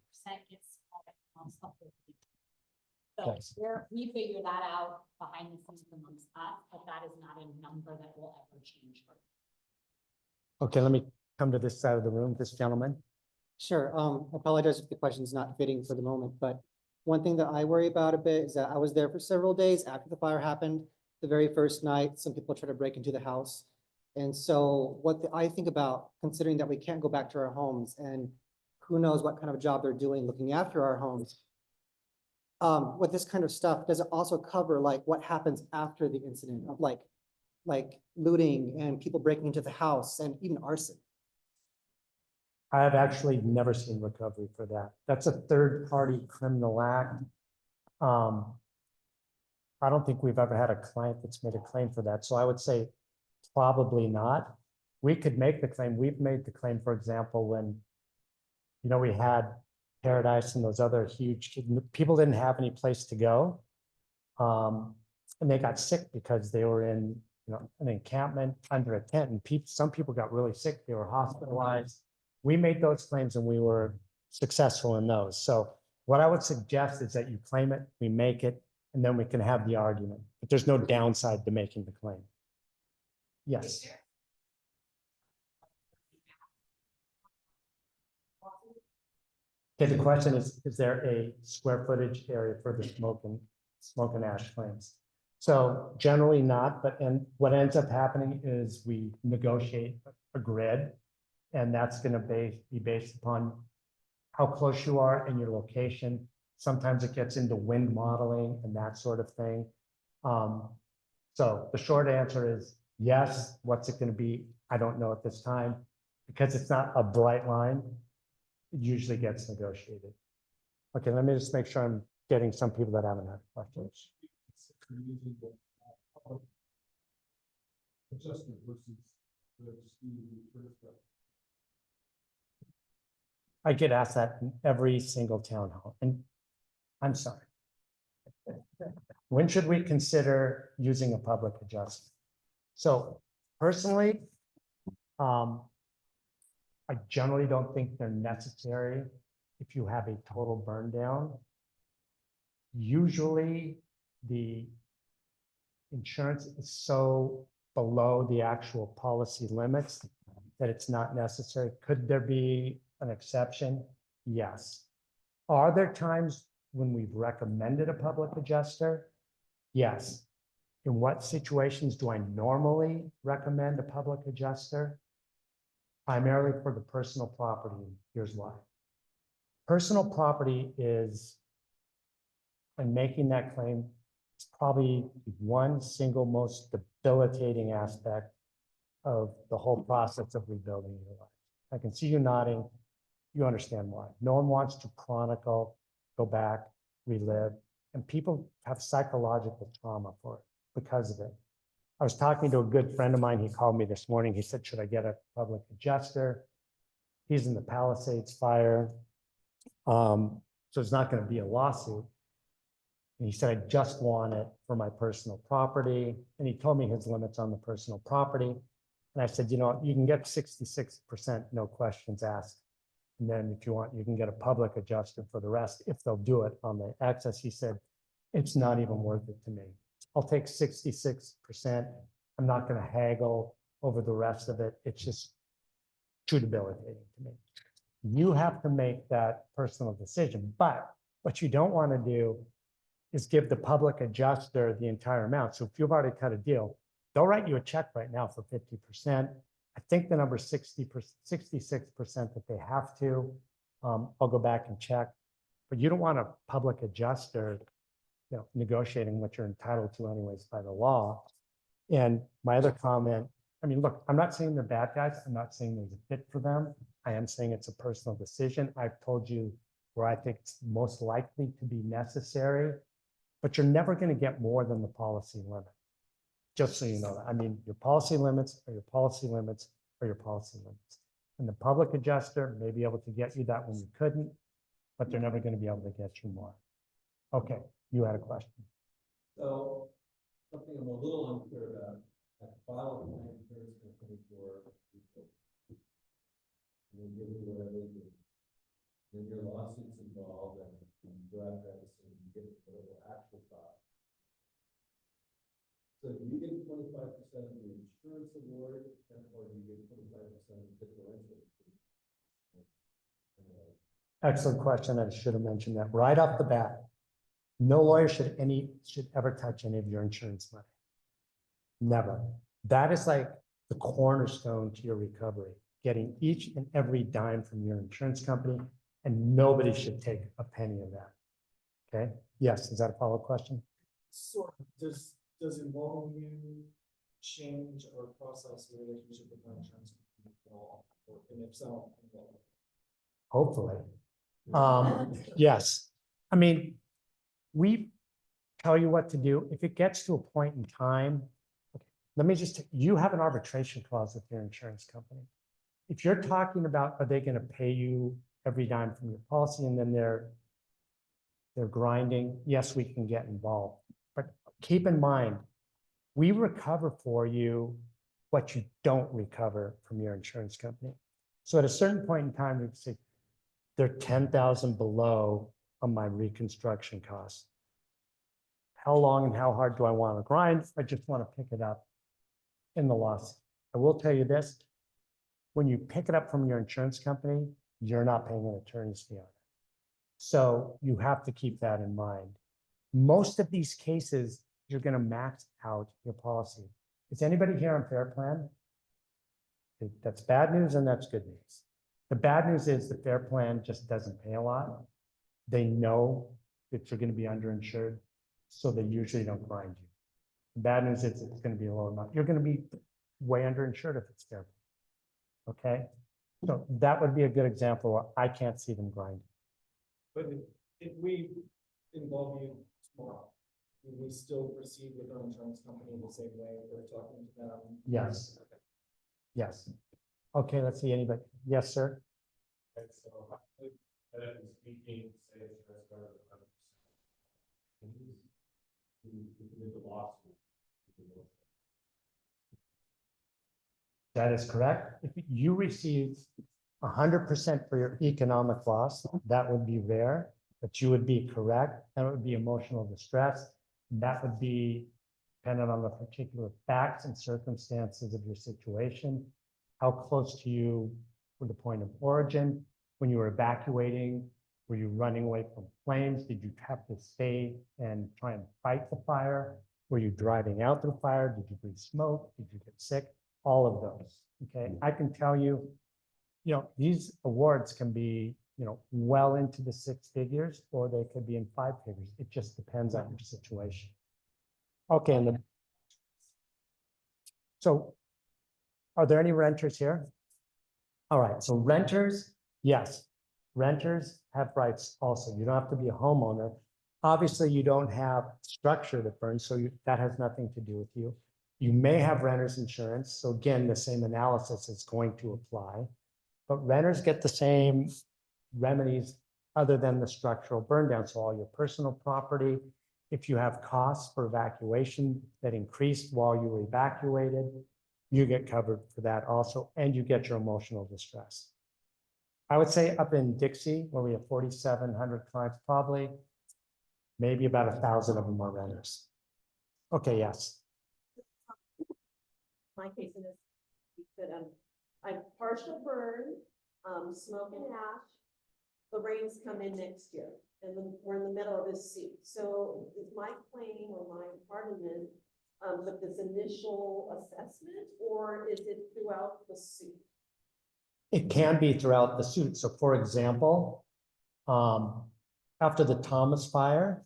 Speaker 6: So
Speaker 3: Yes.
Speaker 6: we figure that out behind the scenes amongst us, but that is not a number that will ever change.
Speaker 3: Okay, let me come to this side of the room, this gentleman.
Speaker 8: Sure, I apologize if the question's not fitting for the moment, but one thing that I worry about a bit is that I was there for several days after the fire happened. The very first night, some people tried to break into the house. And so I think about, considering that we can't go back to our homes and who knows what kind of job they're doing looking after our homes. With this kind of stuff, does it also cover like what happens after the incident of like looting and people breaking into the house and even arson?
Speaker 3: I have actually never seen recovery for that. That's a third-party criminal act. I don't think we've ever had a client that's made a claim for that. So I would say probably not. We could make the claim. We've made the claim, for example, when, you know, we had Paradise and those other huge, people didn't have any place to go. And they got sick because they were in, you know, an encampment under a tent, and some people got really sick. They were hospitalized. We made those claims and we were successful in those. So what I would suggest is that you claim it, we make it, and then we can have the argument. But there's no downside to making the claim. Yes. Okay, the question is there a square footage area for the smoke and ash claims? So generally not, but what ends up happening is we negotiate a grid, and that's going to be based upon how close you are and your location. Sometimes it gets into wind modeling and that sort of thing. So the short answer is yes. What's it going to be? I don't know at this time, because it's not a bright line. It usually gets negotiated. Okay, let me just make sure I'm getting some people that haven't had questions.
Speaker 4: Adjustment versus the first.
Speaker 3: I get asked that in every single town hall, and I'm sorry. When should we consider using a public adjustment? So personally, I generally don't think they're necessary if you have a total burn down. Usually the insurance is so below the actual policy limits that it's not necessary. Could there be an exception? Yes. Are there times when we've recommended a public adjuster? Yes. In what situations do I normally recommend a public adjuster? Primarily for the personal property. Here's why. Personal property is, when making that claim, it's probably one single most debilitating aspect of the whole process of rebuilding your life. I can see you nodding. You understand why. No one wants to chronicle, go back, relive, and people have psychological trauma for it because of it. I was talking to a good friend of mine. He called me this morning. He said, should I get a public adjuster? He's in the Palisades fire. So it's not going to be a lawsuit. And he said, I just want it for my personal property. And he told me his limits on the personal property. And I said, you know, you can get 66%, no questions asked. And then if you want, you can get a public adjuster for the rest if they'll do it on the excess. He said, it's not even worth it to me. I'll take 66%. I'm not going to haggle over the rest of it. It's just too debilitating to me. You have to make that personal decision. But what you don't want to do is give the public adjuster the entire amount. So if you've already cut a deal, they'll write you a check right now for 50%. I think the number 66% that they have to. I'll go back and check. But you don't want a public adjuster, you know, negotiating what you're entitled to anyways by the law. And my other comment, I mean, look, I'm not saying they're bad guys. I'm not saying there's a fit for them. I am saying it's a personal decision. I've told you where I think it's most likely to be necessary, but you're never going to get more than the policy limit. Just so you know that. I mean, your policy limits are your policy limits are your policy limits. And the public adjuster may be able to get you that when you couldn't, but they're never going to be able to get you more. Okay, you had a question.
Speaker 4: So something I'm a little unclear about, I file a claim insurance company for people. And they give me whatever they do. Then your lawsuit's involved and you go after this and you get whatever actual cost. So do you get 25% of the insurance award or do you get 25%
Speaker 3: Excellent question. I should have mentioned that right off the bat. No lawyer should ever touch any of your insurance money. Never. That is like the cornerstone to your recovery, getting each and every dime from your insurance company, and nobody should take a penny of that. Okay? Yes, is that a follow-up question?
Speaker 4: Sort of, does involving you change or process your relationship with our insurance company at all? And if so, in what way?
Speaker 3: Hopefully. Yes. I mean, we tell you what to do. If it gets to a point in time, let me just, you have an arbitration clause with your insurance company. If you're talking about, are they going to pay you every dime from your policy and then they're grinding, yes, we can get involved. But keep in mind, we recover for you what you don't recover from your insurance company. So at a certain point in time, we say, they're 10,000 below on my reconstruction costs. How long and how hard do I want to grind? I just want to pick it up in the loss. I will tell you this, when you pick it up from your insurance company, you're not paying an attorney's fee on it. So you have to keep that in mind. Most of these cases, you're going to max out your policy. Is anybody here on Fair Plan? That's bad news and that's good news. The bad news is the Fair Plan just doesn't pay a lot. They know that you're going to be underinsured, so they usually don't grind you. The bad news is it's going to be a lower amount. You're going to be way underinsured if it's Fair Plan. Okay? So that would be a good example where I can't see them grinding.
Speaker 4: But if we involve you tomorrow, will we still proceed with our insurance company in the same way we're talking to them?
Speaker 3: Yes.
Speaker 4: Okay.
Speaker 3: Yes. Okay, let's see anybody. Yes, sir.
Speaker 9: And so, speaking, say it's the lawsuit.
Speaker 3: That is correct. If you receive 100% for your economic loss, that would be rare, but you would be correct. That would be emotional distress. That would be dependent on the particular facts and circumstances of your situation. How close to you were the point of origin? When you were evacuating, were you running away from flames? Did you have to stay and try and fight the fire? Were you driving out the fire? Did you breathe smoke? Did you get sick? All of those, okay? I can tell you, these awards can be, well into the 6 figures, or they could be in 5 figures. It just depends on your situation. Okay, so are there any renters here? All right, so renters, yes, renters have rights also. You don't have to be a homeowner. Obviously, you don't have structure that burns, so that has nothing to do with you. You may have renter's insurance. So again, the same analysis is going to apply, but renters get the same remedies other than the structural burn down. So all your personal property, if you have costs for evacuation that increased while you were evacuated, you get covered for that also, and you get your emotional distress. I would say up in Dixie, where we have 4,700 clients, probably maybe about 1,000 of them are renters. Okay, yes.
Speaker 10: My case in this, that I'm partial burn, smoke and ash. The rains come in next year, and then we're in the middle of this suit. So is my claim or my part of it, with this initial assessment, or is it throughout the suit?
Speaker 3: It can be throughout the suit. So for example, after the Thomas fire,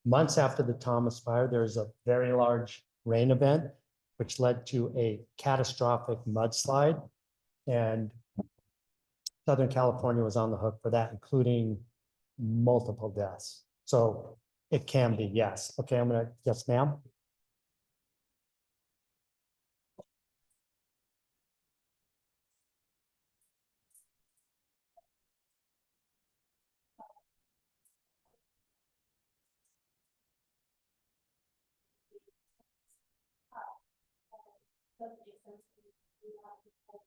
Speaker 3: months after the Thomas fire, there's a very large rain event, which led to a catastrophic mudslide. And Southern California was on the hook for that, including multiple deaths. So it can be, yes. Okay, yes, ma'am.
Speaker 7: Doesn't make sense to me to do that because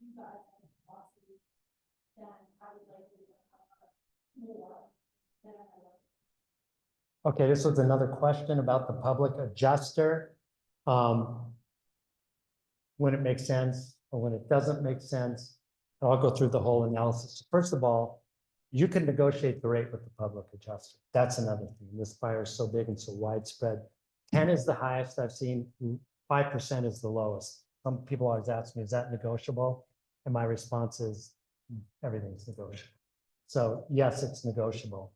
Speaker 7: you guys have a policy, then I would like to have more than I have.
Speaker 3: Okay, this was another question about the public adjuster. When it makes sense or when it doesn't make sense. I'll go through the whole analysis. First of all, You can negotiate the rate with the public adjuster. That's another thing. This fire is so big and so widespread. 10 is the highest I've seen, 5% is the lowest. Some people always ask me, is that negotiable? And my response is, everything's negotiable. So yes, it's negotiable.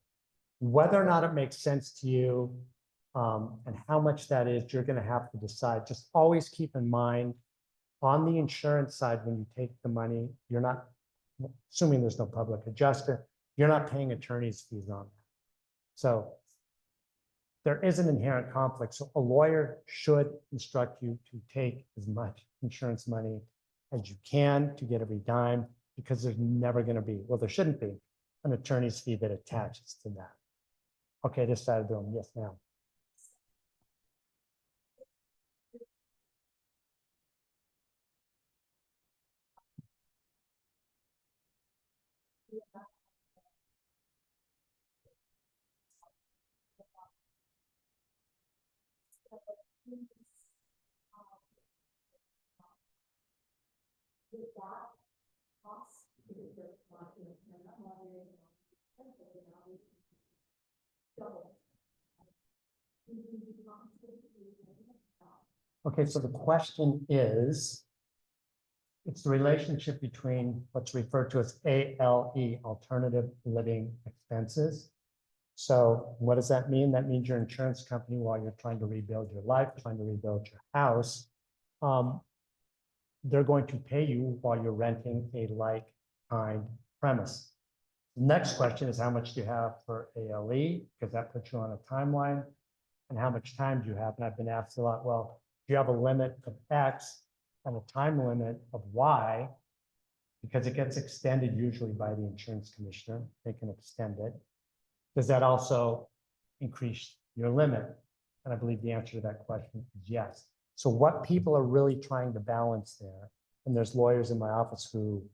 Speaker 3: Whether or not it makes sense to you, and how much that is, you're gonna have to decide. Just always keep in mind, on the insurance side, when you take the money, you're not, assuming there's no public adjuster, you're not paying attorney's fees on that. So there is an inherent conflict. So a lawyer should instruct you to take as much insurance money as you can to get every dime, because there's never going to be, well, there shouldn't be an attorney's fee that attaches to that. Okay, this side of the room, yes, ma'am. Okay, so the question is, it's the relationship between what's referred to as ALE, alternative living expenses. So what does that mean? That means your insurance company, while you're trying to rebuild your life, trying to rebuild your house, they're going to pay you while you're renting a like kind premise. Next question is, how much do you have for ALE? Because that puts you on a timeline. And how much time do you have? And I've been asked a lot, well, do you have a limit of X and a time limit of Y? Because it gets extended usually by the insurance commissioner. They can extend it. Does that also increase your limit? And I believe the answer to that question is yes. So what people are really trying to balance there, and there's lawyers in my office who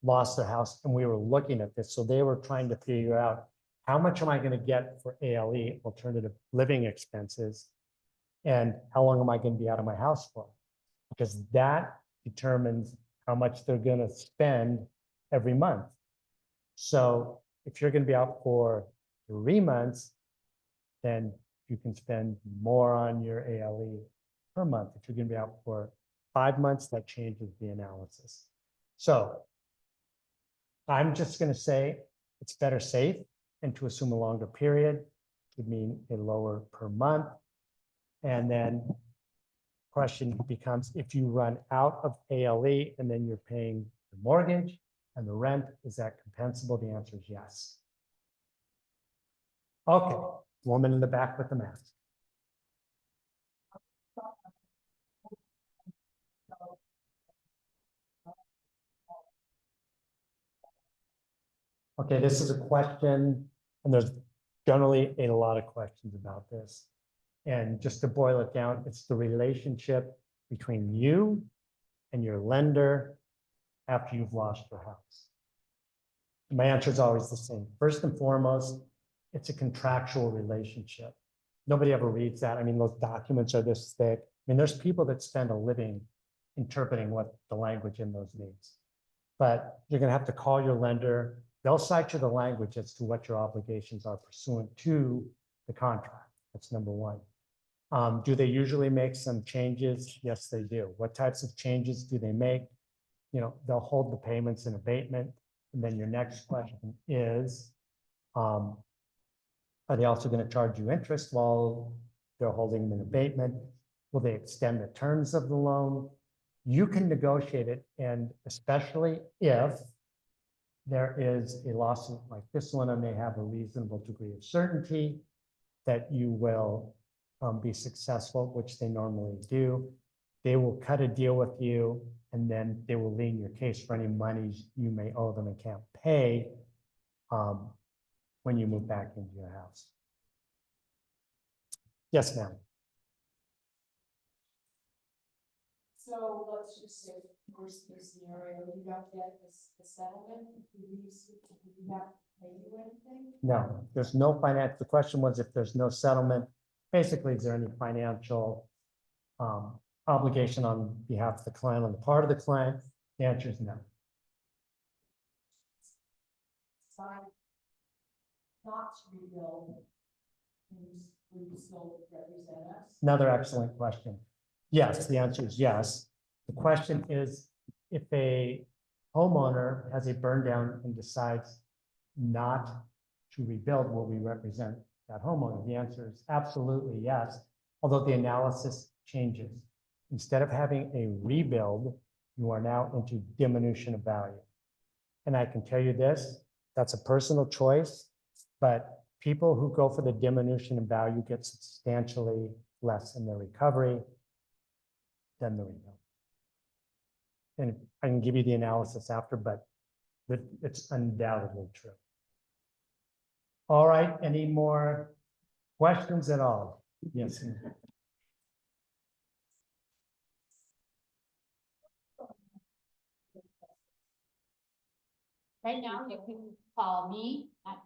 Speaker 3: lost their house, and we were looking at this. So they were trying to figure out, how much am I going to get for ALE, alternative living expenses, and how long am I going to be out of my house for? Because that determines how much they're going to spend every month. So if you're going to be out for 3 months, then you can spend more on your ALE per month. If you're going to be out for 5 months, that changes the analysis. So I'm just going to say it's better safe, and to assume a longer period would mean a lower per month. And then question becomes, if you run out of ALE and then you're paying the mortgage and the rent, is that compensable? The answer is yes. Okay, woman in the back with the mask. Okay, this is a question, and there's generally a lot of questions about this. And just to boil it down, it's the relationship between you and your lender after you've lost your house. My answer is always the same. First and foremost, it's a contractual relationship. Nobody ever reads that. I mean, those documents are this thick. I mean, there's people that spend a living interpreting what the language in those means. But you're going to have to call your lender. They'll cite you the language as to what your obligations are pursuant to the contract. That's number one. Do they usually make some changes? Yes, they do. What types of changes do they make? You know, they'll hold the payments in abatement. And then your next question is, are they also going to charge you interest while they're holding them in abatement? Will they extend the terms of the loan? You can negotiate it, and especially if there is a lawsuit like this one, and they have a reasonable degree of certainty that you will be successful, which they normally do. They will cut a deal with you, and then they will lien your case for any monies you may owe them and can't pay when you move back into your house. Yes, ma'am.
Speaker 7: So let's just say, worst case scenario, you don't get a settlement, do you have to pay you anything?
Speaker 3: No, there's no financial. The question was, if there's no settlement, basically, is there any financial obligation on behalf of the client, on the part of the client? The answer is no.
Speaker 7: Fine. not to rebuild, will you still represent us?
Speaker 3: Another excellent question. Yes, the answer is yes. The question is, if a homeowner has a burn down and decides not to rebuild, will we represent that homeowner? The answer is absolutely yes, although the analysis changes. Instead of having a rebuild, you are now into diminution of value. And I can tell you this, that's a personal choice, but people who go for the diminution of value get substantially less in their recovery than the rebuild. And I can give you the analysis after, but it's undoubtedly true. All right, any more questions at all? Yes.
Speaker 6: Right now, you can call me at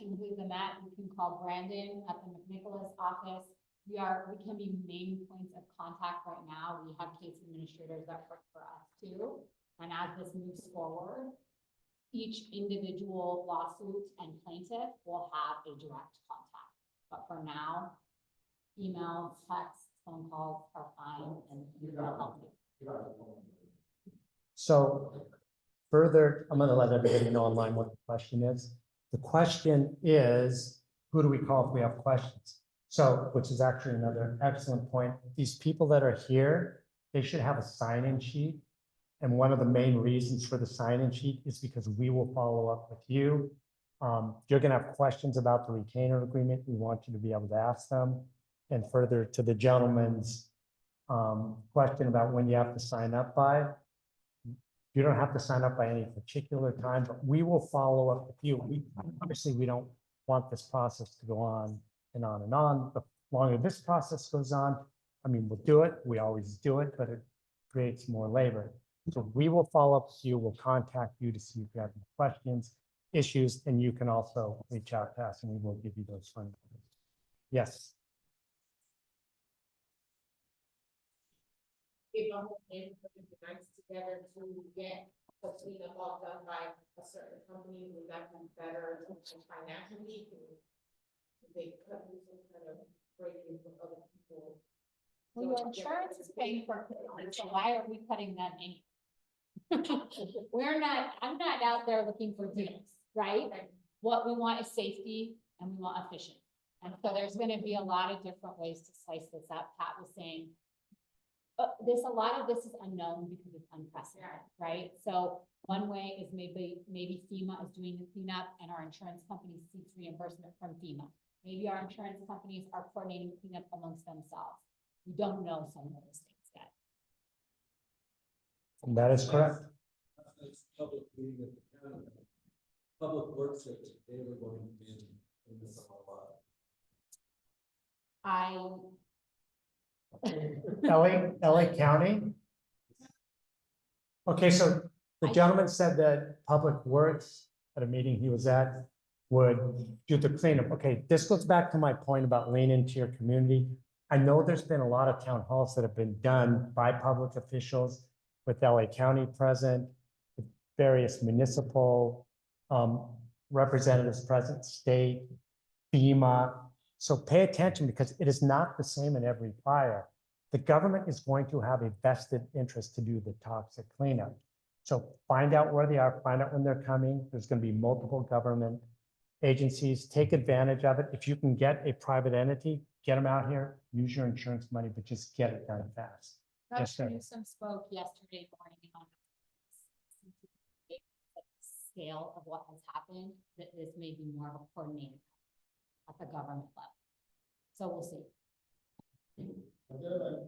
Speaker 6: you leave them at, you can call Brandon at the McNicholas office. We can be main points of contact right now. We have case administrators that work for us too. And as this moves forward, each individual lawsuit and plaintiff will have a direct contact. But for now, emails, texts, phone calls are fine and we will help you.
Speaker 3: So further, I'm going to let everybody know online what the question is. The question is, who do we call if we have questions? So, which is actually another excellent point. These people that are here, they should have a sign-in sheet. And one of the main reasons for the sign-in sheet is because we will follow up with you. You're going to have questions about the retainer agreement. We want you to be able to ask them. And further to the gentleman's question about when you have to sign up by, you don't have to sign up by any particular time, but we will follow up with you. Obviously, we don't want this process to go on and on and on. The longer this process goes on, I mean, we'll do it. We always do it, but it creates more labor. So we will follow up with you. We'll contact you to see if you have any questions, issues, and you can also reach out to us and we will give you those phone numbers. Yes.
Speaker 11: If I'm able to put the nights together to get the cleanup all done by a certain company, would that be better financially? Can they cut you some kind of breaking from other people?
Speaker 6: Well, your insurance is paying for it, so why are we cutting that in? I'm not out there looking for deals, right? What we want is safety and we want efficiency. And so there's gonna be a lot of different ways to slice this up. Pat was saying, a lot of this is unknown because it's unprecedented, right? So one way is maybe FEMA is doing the cleanup and our insurance company seeks reimbursement from FEMA. Maybe our insurance companies are coordinating cleanup amongst themselves. We don't know some of those things yet.
Speaker 3: And that is correct.
Speaker 4: Public meeting at the county. Public Works said that they were going to be in this a lot.
Speaker 3: LA County. Okay, so the gentleman said that Public Works at a meeting he was at would do the cleanup. Okay, this goes back to my point about lean into your community. I know there's been a lot of town halls that have been done by public officials with LA County present, with various municipal representatives present, state, FEMA. So pay attention because it is not the same in every fire. The government is going to have a vested interest to do the toxic cleanup. So find out where they are, find out when they're coming. There's going to be multiple government agencies. Take advantage of it. If you can get a private entity, get them out here, use your insurance money, but just get it done fast. Yes, sir.
Speaker 6: Dr. Newsom spoke yesterday morning on the scale of what has happened, that this may be more of a coordinated at the government level. So we'll see.
Speaker 4: Are there like,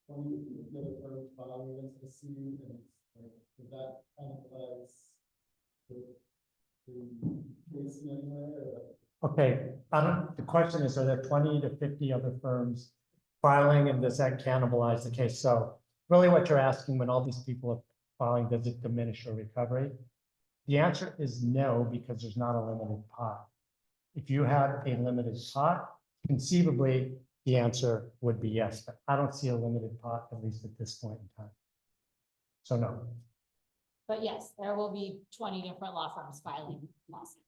Speaker 4: when you get a first filing against the city and like, does that cannibalize the case in any way or?
Speaker 3: Okay, the question is, are there 20 to 50 other firms filing and does that cannibalize the case? So really what you're asking when all these people are filing, does it diminish your recovery? The answer is no, because there's not a limited pot. If you had a limited pot, conceivably, the answer would be yes, but I don't see a limited pot, at least at this point in time. So no.
Speaker 6: But yes, there will be 20 different law firms filing lawsuits.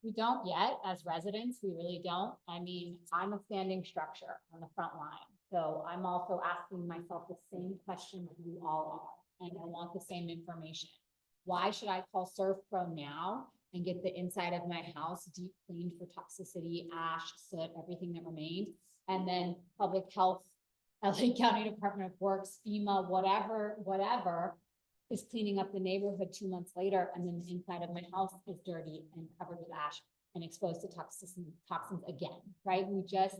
Speaker 6: We don't yet, as residents, we really don't. I mean, I'm a standing structure on the front line. So I'm also asking myself the same question that you all are, and I want the same information. Why should I call ServPro now and get the inside of my house deep cleaned for toxicity, ash, soot, everything that remained? And then public health, LA County Department of Works, FEMA, whatever, is cleaning up the neighborhood 2 months later, and then the inside of my house is dirty and covered with ash and exposed to toxins again, right? We just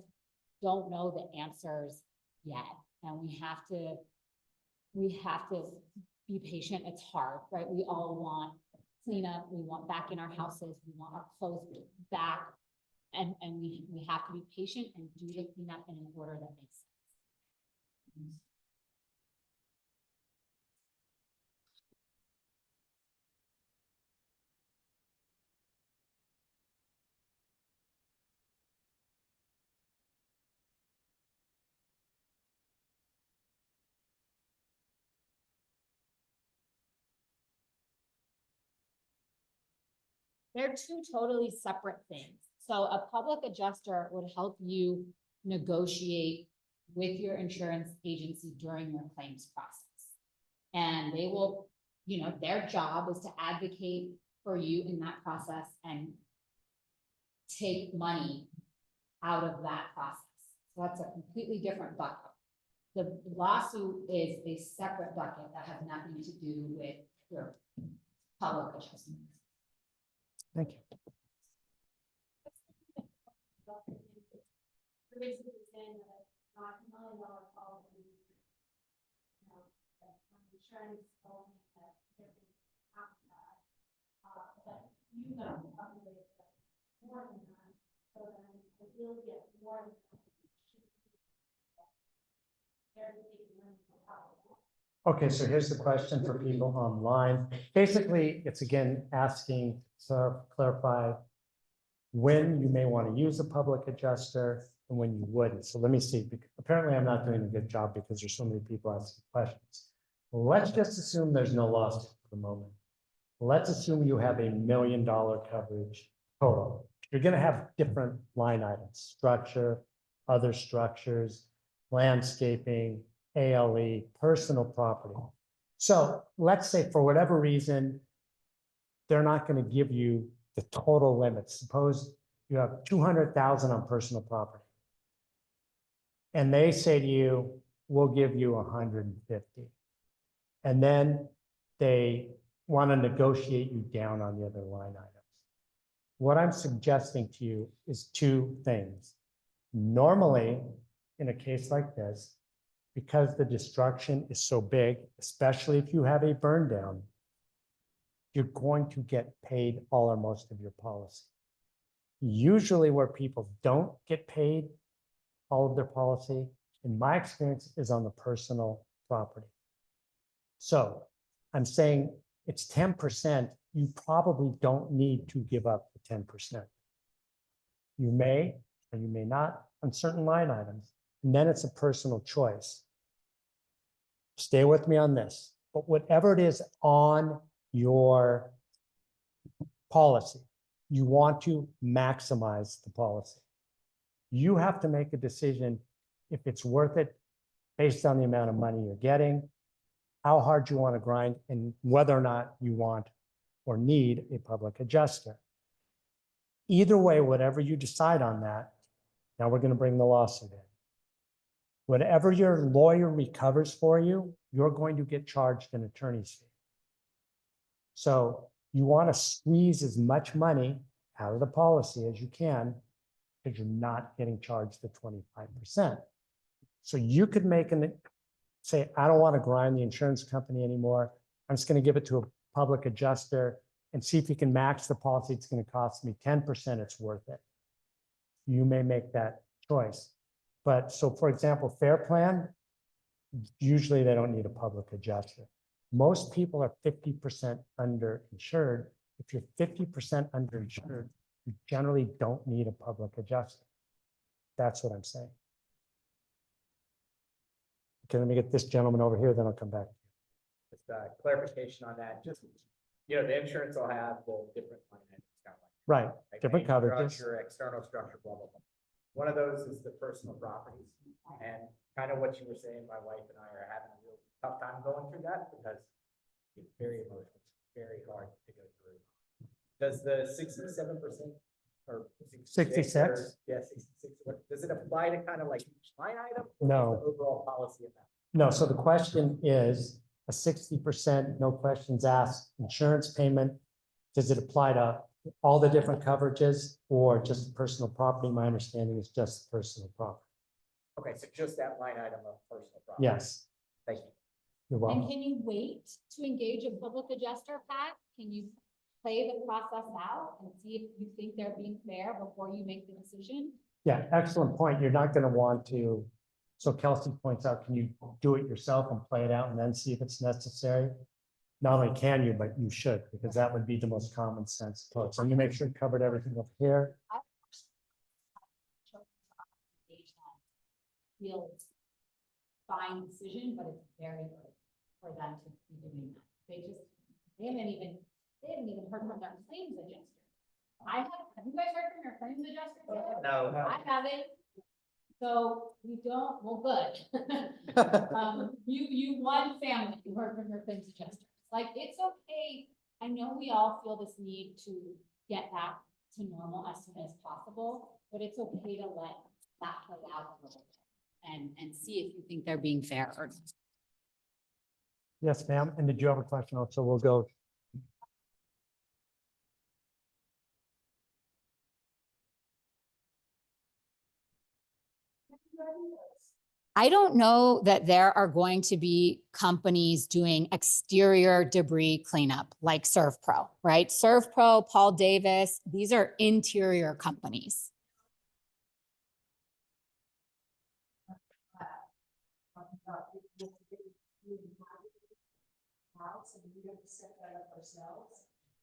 Speaker 6: don't know the answers yet. And we have to be patient. It's hard, right? We all want cleanup. We want back in our houses. We want our clothes back. And we have to be patient and do the cleanup in an order that makes sense. They're two totally separate things. So a public adjuster would help you negotiate with your insurance agency during your claims process. And they will, their job is to advocate for you in that process and take money out of that process. So that's a completely different bucket. The lawsuit is a separate bucket that has nothing to do with your public adjustment.
Speaker 3: Thank you.
Speaker 7: You're basically saying that $9 million policy, that insurance told me that they're going to have that, but you got to calculate more than that, so then I will get more than that.
Speaker 3: Okay, so here's the question for people online. Basically, it's again asking to clarify when you may want to use a public adjuster and when you wouldn't. So let me see. Apparently, I'm not doing a good job because there's so many people asking questions. Well, let's just assume there's no lawsuit for the moment. Let's assume you have $1 million coverage total. You're going to have different line items: structure, other structures, landscaping, ALE, personal property. So let's say for whatever reason, they're not going to give you the total limits. Suppose you have 200,000 on personal property. And they say to you, we'll give you 150. And then they want to negotiate you down on the other line items. What I'm suggesting to you is two things. Normally, in a case like this, because the destruction is so big, especially if you have a burn down, you're going to get paid all or most of your policy. Usually where people don't get paid all of their policy, in my experience, is on the personal property. So I'm saying it's 10%. You probably don't need to give up the 10%. You may or you may not on certain line items, and then it's a personal choice. Stay with me on this, but whatever it is on your policy, you want to maximize the policy. You have to make a decision if it's worth it based on the amount of money you're getting, how hard you want to grind, and whether or not you want or need a public adjuster. Either way, whatever you decide on that, now we're going to bring the lawsuit in. Whatever your lawyer recovers for you, you're going to get charged an attorney's fee. So you want to squeeze as much money out of the policy as you can because you're not getting charged the 25%. So you could say, I don't want to grind the insurance company anymore. I'm just going to give it to a public adjuster and see if you can match the policy. It's going to cost me 10%, it's worth it. You may make that choice. But so for example, Fair Plan, usually they don't need a public adjuster. Most people are 50% underinsured. If you're 50% underinsured, you generally don't need a public adjuster. That's what I'm saying. Okay, let me get this gentleman over here, then I'll come back.
Speaker 12: Just clarification on that, just, the insurance will have the different line items, kind of
Speaker 3: Right,
Speaker 12: like
Speaker 3: different
Speaker 12: main
Speaker 3: coverages.
Speaker 12: structure, external structure, blah, blah, blah. One of those is the personal properties, and kind of what you were saying, my wife and I are having a real tough time going through that, because it's very emotional, it's very hard to go through. Does the 67% or
Speaker 3: 66?
Speaker 12: Yeah, 66, does it apply to kind of like each line item? Or
Speaker 3: No.
Speaker 12: just the overall policy amount?
Speaker 3: No, so the question is a 60%, no questions asked, insurance payment. Does it apply to all the different coverages or just personal property? My understanding is just personal property.
Speaker 12: Okay, so just that line item of personal property.
Speaker 3: Yes,
Speaker 12: Thank you.
Speaker 3: you're
Speaker 6: And
Speaker 3: welcome.
Speaker 6: can you wait to engage a public adjuster, Pat? Can you play the process out and see if you think they're being fair before you make the decision?
Speaker 3: Yeah, excellent point. You're not going to want to, so Kelsey points out, can you do it yourself and play it out and then see if it's necessary? Not only can you, but you should, because that would be the most common sense approach. So you make sure you covered everything up here.
Speaker 6: Real fine decision, but it's very early for them to be doing that. They haven't even heard from their claims adjuster. Have you guys heard from your claims adjuster?
Speaker 12: No.
Speaker 6: I haven't. So we don't, well, good. You one family, you heard from your claims adjuster. Like, it's okay. I know we all feel this need to get back to normal as soon as possible, but it's okay to let that play out a little bit and see if you think they're being fair or not.
Speaker 3: Yes, ma'am. And did you have a question? Also, we'll go.
Speaker 1: I don't know that there are going to be companies doing exterior debris cleanup like ServPro, right? ServPro, Paul Davis, these are interior companies.
Speaker 7: House and we have to set that up ourselves.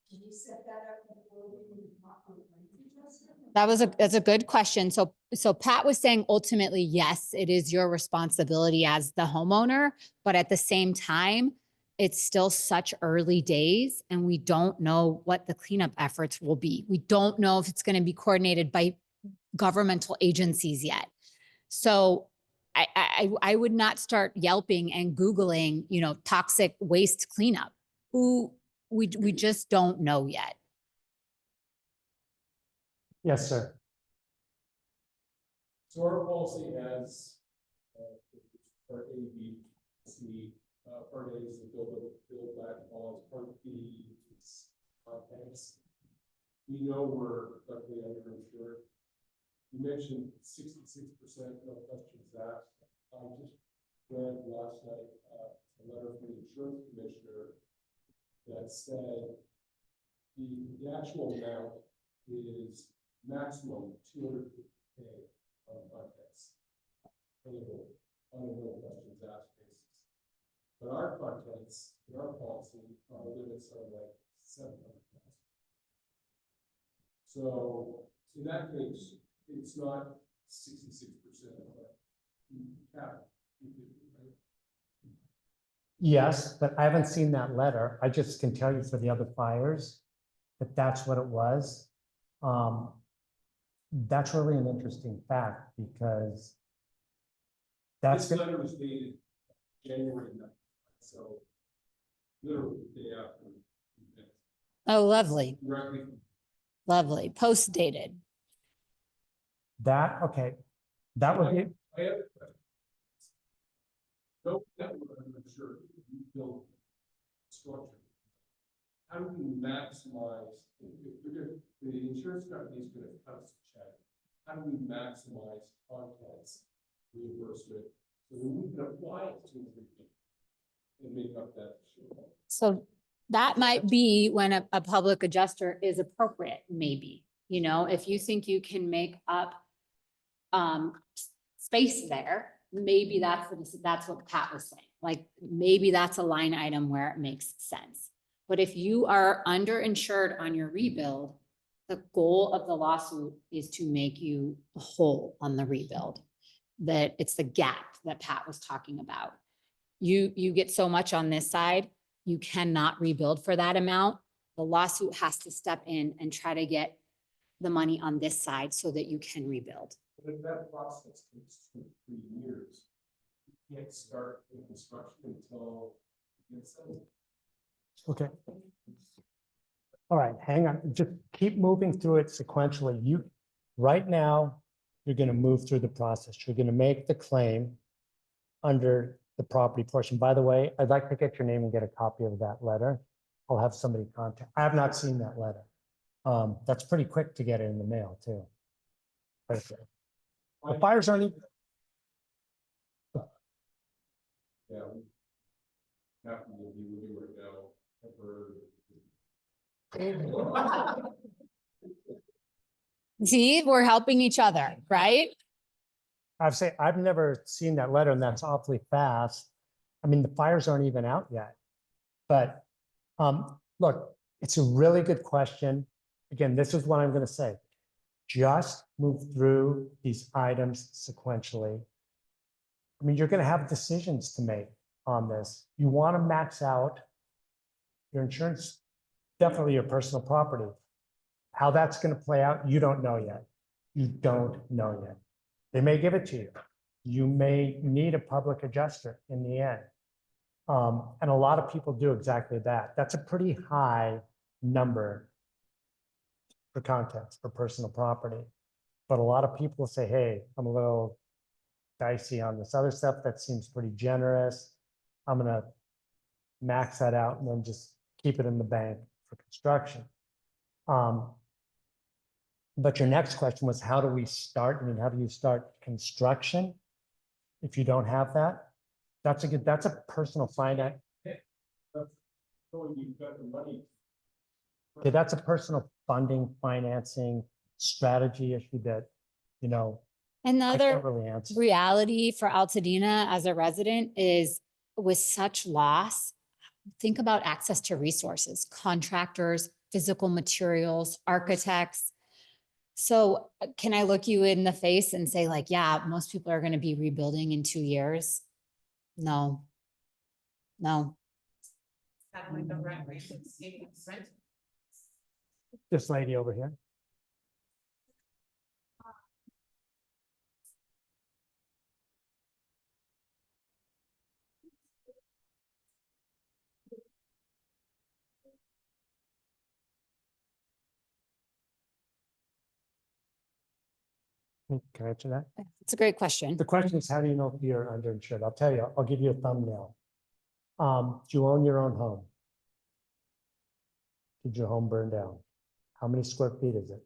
Speaker 7: Can you set that up before we even talk to the claims adjuster?
Speaker 1: That's a good question. So Pat was saying ultimately, yes, it is your responsibility as the homeowner, but at the same time, it's still such early days and we don't know what the cleanup efforts will be. We don't know if it's going to be coordinated by governmental agencies yet. So I would not start yelping and Googling, toxic waste cleanup. We just don't know yet.
Speaker 3: Yes, sir.
Speaker 9: So our policy has, part A, B, C, part A is the build back bonds, part B is contents. We know we're luckily underinsured. You mentioned 66% no questions asked. I just read last night a letter from the insurance commissioner that said the actual amount is maximum $250K on contents. On a no questions asked basis. But our contents in our policy, our limits are like 700,000. So in that case, it's not 66% cap. Right?
Speaker 3: Yes, but I haven't seen that letter. I just can tell you for the other fires that that's what it was. That's really an interesting fact because that's
Speaker 9: This letter was dated January 9th, so literally the day after. the event.
Speaker 1: Oh, lovely.
Speaker 9: Directly.
Speaker 1: Lovely. Post dated.
Speaker 3: that. Okay, that would be.
Speaker 9: I have a question. Don't that I'm sure you build structure. How do we maximize if we're gonna, the insurance company is going to cut us a check? How do we maximize contents reimbursement so that we can apply it to the and make up that shortfall?
Speaker 1: So that might be when a public adjuster is appropriate, maybe, you know, if you think you can make up space there, maybe that's what Pat was saying. Like, maybe that's a line item where it makes sense. But if you are underinsured on your rebuild, the goal of the lawsuit is to make you whole on the rebuild. That it's the gap that Pat was talking about. You get so much on this side, you cannot rebuild for that amount. The lawsuit has to step in and try to get the money on this side so that you can rebuild.
Speaker 9: But if that process takes 2 to 3 years, you can't start the construction until it's settled.
Speaker 3: Okay. All right, hang on, just keep moving through it sequentially. Right now, you're gonna move through the process. You're gonna make the claim under the property portion. By the way, I'd like to get your name and get a copy of that letter. I'll have somebody contact. I have not seen that letter. That's pretty quick to get it in the mail too. Okay. The fires aren't even,
Speaker 9: Yeah. Happy to be with you right now.
Speaker 1: See, we're helping each other, right?
Speaker 3: I've never seen that letter, and that's awfully fast. I mean, the fires aren't even out yet. But look, it's a really good question. Again, this is what I'm going to say. Just move through these items sequentially. I mean, you're going to have decisions to make on this. You want to max out your insurance, definitely your personal property. How that's going to play out, you don't know yet. You don't know yet. They may give it to you. You may need a public adjuster in the end. And a lot of people do exactly that. That's a pretty high number for context for personal property. But a lot of people say, hey, I'm a little dicey on this other stuff. That seems pretty generous. I'm going to max that out and then just keep it in the bank for construction. But your next question was, how do we start? I mean, how do you start construction if you don't have that? That's a personal finance.
Speaker 9: So you've got the money.
Speaker 3: Okay, that's a personal funding, financing strategy issue that, you know, I
Speaker 1: Another
Speaker 3: can't really answer.
Speaker 1: reality for Altadena as a resident is with such loss, think about access to resources, contractors, physical materials, architects. So can I look you in the face and say like, yeah, most people are going to be rebuilding in 2 years? No, no.
Speaker 11: Kind of like the rent rate that's getting expensive.
Speaker 3: This lady over here. Can I answer that?
Speaker 1: It's a great question.
Speaker 3: The question is, how do you know if you're underinsured? I'll tell you, I'll give you a thumbnail. Do you own your own home? Did your home burn down? How many square feet is it?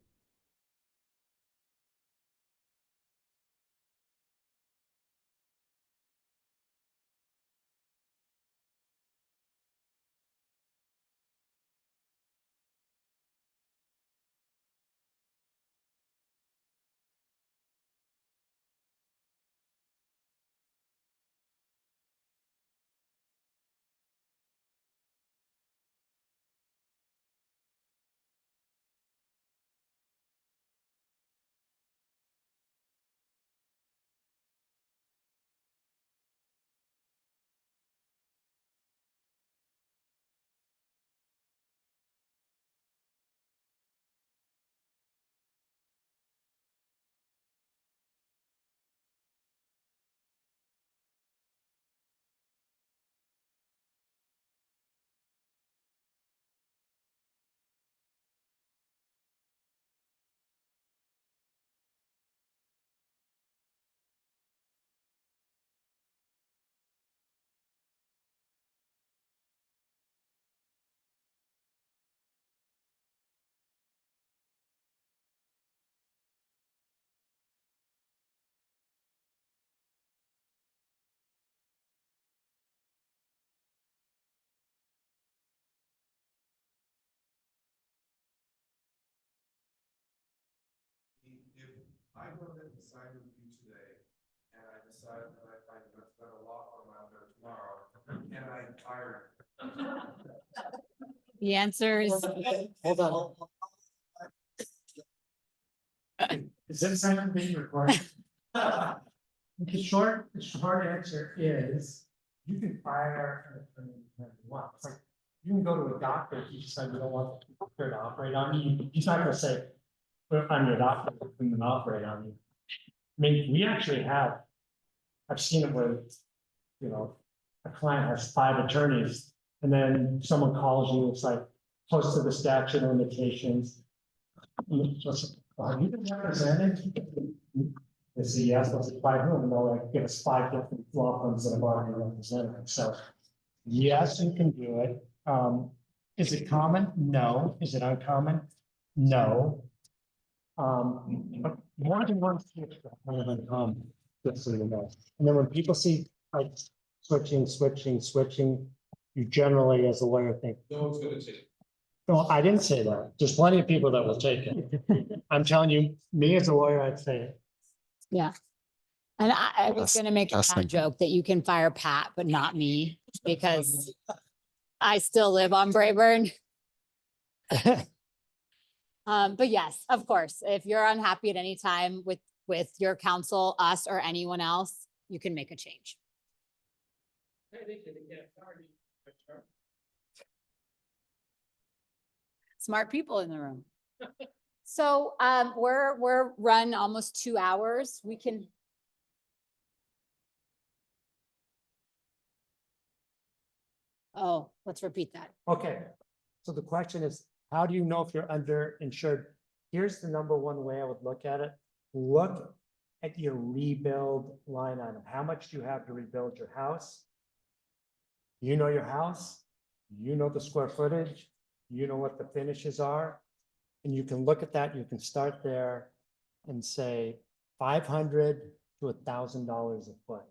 Speaker 9: I go ahead and sign with you today, and I decide that I find a much better law firm out there tomorrow, can I fire him?
Speaker 1: The answer is
Speaker 8: Hold on.
Speaker 3: Is this something being recorded? The short answer is, you can fire an attorney whenever you want. It's like, you can go to a doctor if you decide you don't want the doctor to operate on you. He's not gonna say, well, I'm your doctor, I'm gonna operate on you. I mean, we actually have, I've seen it where, you know, a client has 5 attorneys, and then someone calls you, it's like, close to the statute of limitations. Have you been represented? They say, yes, let's apply whom, and they'll like give us 5 different law firms that have already represented. So, yes, you can do it. Is it common? No. Is it uncommon? No. But more than one switch is kind of uncommon, just so you know. And then when people see like switching, you generally, as a lawyer, think,
Speaker 9: No one's gonna take it.
Speaker 3: no, I didn't say that. There's plenty of people that will take it. I'm telling you, me as a lawyer, I'd say it.
Speaker 1: Yeah. And I was
Speaker 2: Just-
Speaker 1: gonna make a
Speaker 2: just
Speaker 1: Pat
Speaker 2: think-
Speaker 1: joke that you can fire Pat, but not me, because I still live on Brayburn. But yes, of course, if you're unhappy at any time with your counsel, us, or anyone else, you can make a change. Smart people in the room. So we're run almost 2 hours. We can. Oh, let's repeat that.
Speaker 3: Okay, so the question is, how do you know if you're underinsured? Here's the number one way I would look at it. Look at your rebuild line item. How much do you have to rebuild your house? You know your house, you know the square footage, you know what the finishes are. And you can look at that, you can start there and say $500 to $1,000 a foot.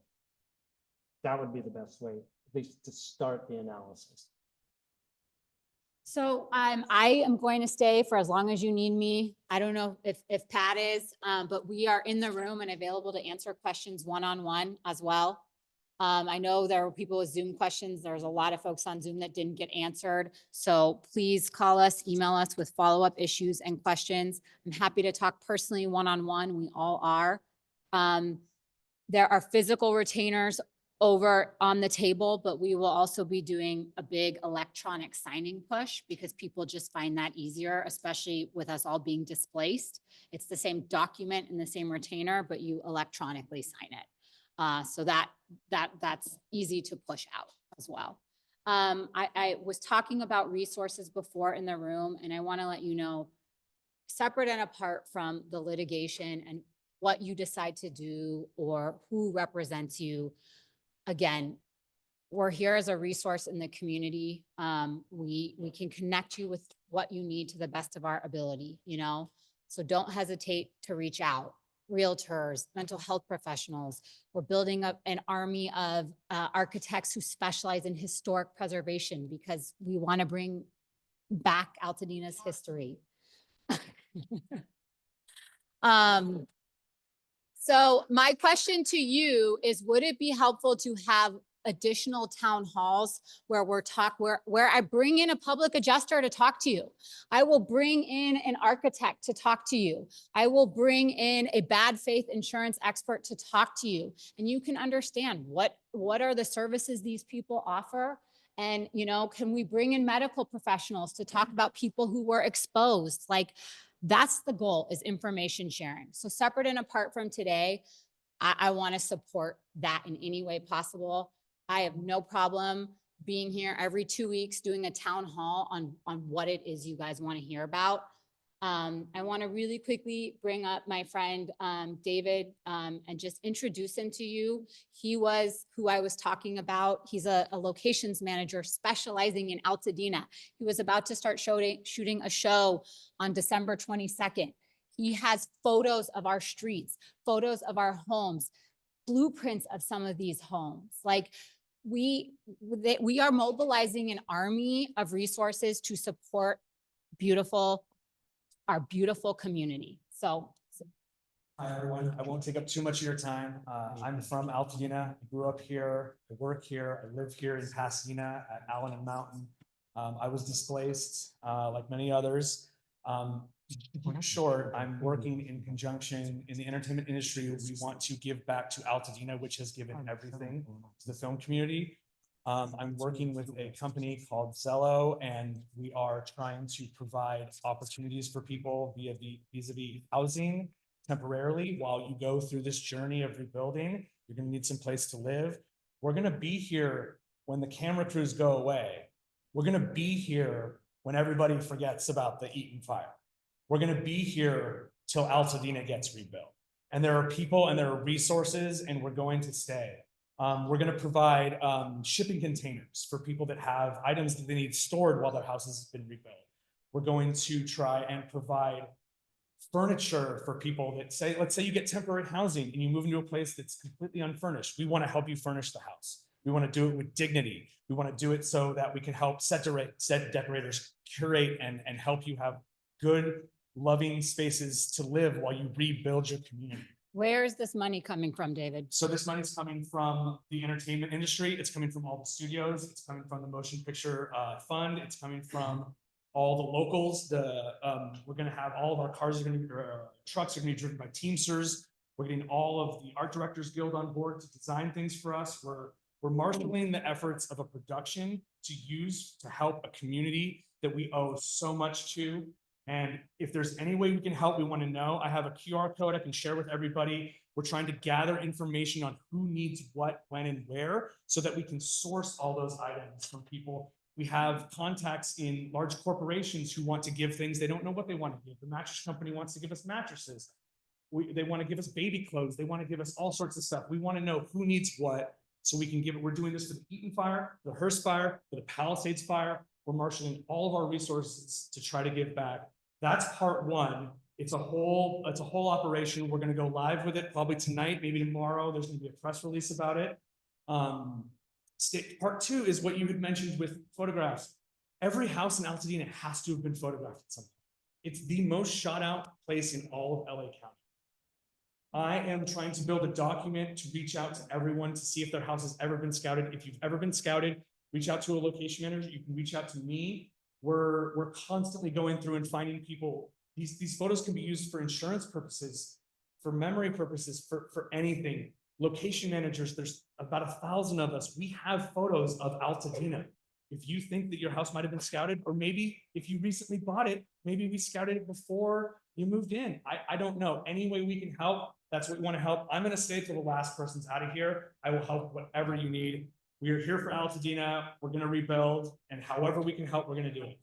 Speaker 3: That would be the best way, at least to start the analysis.
Speaker 1: So I am going to stay for as long as you need me. I don't know if Pat is, but we are in the room and available to answer questions one-on-one as well. I know there were people with Zoom questions. There's a lot of folks on Zoom that didn't get answered. So please call us, email us with follow-up issues and questions. I'm happy to talk personally one-on-one. We all are. There are physical retainers over on the table, but we will also be doing a big electronic signing push because people just find that easier, especially with us all being displaced. It's the same document and the same retainer, but you electronically sign it. So that's easy to push out as well. I was talking about resources before in the room, and I want to let you know, separate and apart from the litigation and what you decide to do or who represents you, again, we're here as a resource in the community. We can connect you with what you need to the best of our ability, you know? So don't hesitate to reach out. Realtors, mental health professionals. We're building up an army of architects who specialize in historic preservation because we want to bring back Altadena's history. So my question to you is, would it be helpful to have additional town halls where where I bring in a public adjuster to talk to you? I will bring in an architect to talk to you. I will bring in a bad faith insurance expert to talk to you. And you can understand what are the services these people offer. And, you know, can we bring in medical professionals to talk about people who were exposed? Like, that's the goal, is information sharing. So separate and apart from today, I want to support that in any way possible. I have no problem being here every 2 weeks, doing a town hall on what it is you guys want to hear about. I want to really quickly bring up my friend, David, and just introduce him to you. He was who I was talking about. He's a locations manager specializing in Altadena. He was about to start shooting a show on December 22nd. He has photos of our streets, photos of our homes, blueprints of some of these homes. Like, we are mobilizing an army of resources to support our beautiful community. So
Speaker 13: Hi, everyone. I won't take up too much of your time. I'm from Altadena. I grew up here. I work here. I live here in Pasadena at Allen and Mountain. I was displaced, like many others. In short, I'm working in conjunction in the entertainment industry. We want to give back to Altadena, which has given everything to the film community. I'm working with a company called Zello, and we are trying to provide opportunities for people vis-a-vis housing temporarily while you go through this journey of rebuilding. You're gonna need some place to live. We're gonna be here when the camera crews go away. We're gonna be here when everybody forgets about the Eaton Fire. We're gonna be here till Altadena gets rebuilt. And there are people and there are resources, and we're going to stay. We're gonna provide shipping containers for people that have items that they need stored while their houses have been rebuilt. We're going to try and provide furniture for people that say, let's say you get temporary housing and you move into a place that's completely unfurnished. We want to help you furnish the house. We want to do it with dignity. We want to do it so that we can help set decorators curate and help you have good, loving spaces to live while you rebuild your community.
Speaker 6: Where is this money coming from, David?
Speaker 13: So this money is coming from the entertainment industry. It's coming from all the studios. It's coming from the Motion Picture Fund. It's coming from all the locals. We're going to have all of our cars are going to be, trucks are going to be driven by Teamsters. We're getting all of the Art Directors Guild on board to design things for us. We're marshaling the efforts of a production to use to help a community that we owe so much to. And if there's any way we can help, we want to know. I have a QR code I can share with everybody. We're trying to gather information on who needs what, when, and where, so that we can source all those items from people. We have contacts in large corporations who want to give things. They don't know what they want to give. The mattress company wants to give us mattresses. They want to give us baby clothes. They want to give us all sorts of stuff. We want to know who needs what so we can give it. We're doing this for the Eaton Fire, the Hearst Fire, for the Palisades Fire. We're marshaling all of our resources to try to give back. That's part one. It's a whole operation. We're going to go live with it probably tonight, maybe tomorrow. There's going to be a press release about it. Part two is what you had mentioned with photographs. Every house in Altadena has to have been photographed at some point. It's the most shot out place in all of LA County. I am trying to build a document to reach out to everyone to see if their house has ever been scouted. If you've ever been scouted, reach out to a location manager. You can reach out to me. We're constantly going through and finding people. These photos can be used for insurance purposes, for memory purposes, for anything. Location managers, there's about 1,000 of us. We have photos of Altadena. If you think that your house might have been scouted, or maybe if you recently bought it, maybe we scouted it before you moved in. I don't know. Any way we can help, that's what we want to help. I'm going to stay till the last person's out of here. I will help whatever you need. We are here for Altadena. We're going to rebuild, and however we can help, we're going to do it.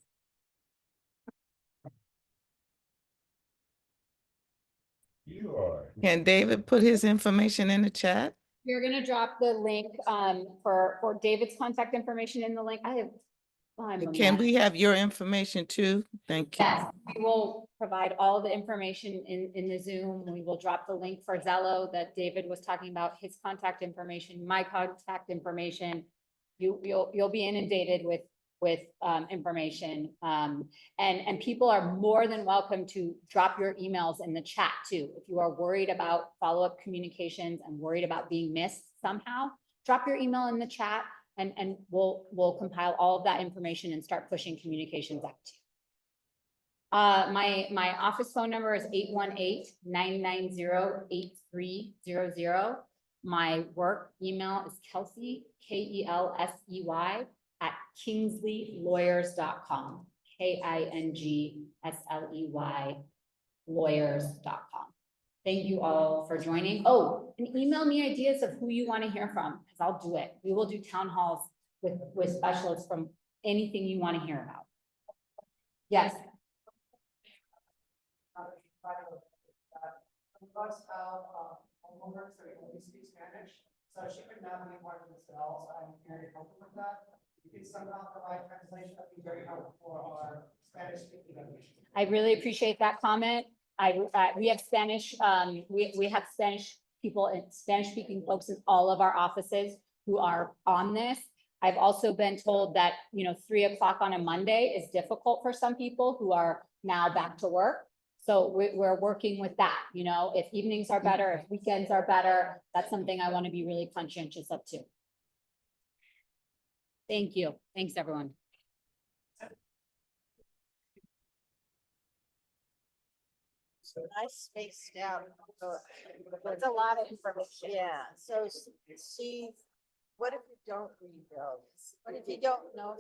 Speaker 14: Can David put his information in the chat?
Speaker 6: You're gonna drop the link for David's contact information in the link.
Speaker 14: Can we have your information too? Thank you.
Speaker 6: Yes, we will provide all the information in the Zoom. We will drop the link for Zello that David was talking about, his contact information, my contact information. You'll be inundated with information. And people are more than welcome to drop your emails in the chat too. If you are worried about follow-up communications and worried about being missed somehow, drop your email in the chat and we'll compile all of that information and start pushing communications out to you. My office phone number is 818-990-8300. My work email is Kelsey, Kelsey, @kingsleylawyers.com, KINGSLEY lawyers.com. Thank you all for joining. Oh, and email me ideas of who you want to hear from, because I'll do it. We will do town halls with specialists from anything you want to hear about. Yes.
Speaker 3: Speak Spanish, so she could navigate more of the cells. I'm very comfortable with that. You can somehow provide translation. That'd be very helpful for our Spanish speaking.
Speaker 6: I really appreciate that comment. We have Spanish, we have Spanish people and Spanish speaking folks in all of our offices who are on this. I've also been told that, 3 o'clock on a Monday is difficult for some people who are now back to work. So we're working with that, you know, if evenings are better, if weekends are better, that's something I want to be really conscientious of too. Thank you. Thanks, everyone.
Speaker 11: I spaced out. It's a lot of information. Yeah, so see, what if you don't read those? What if you don't know?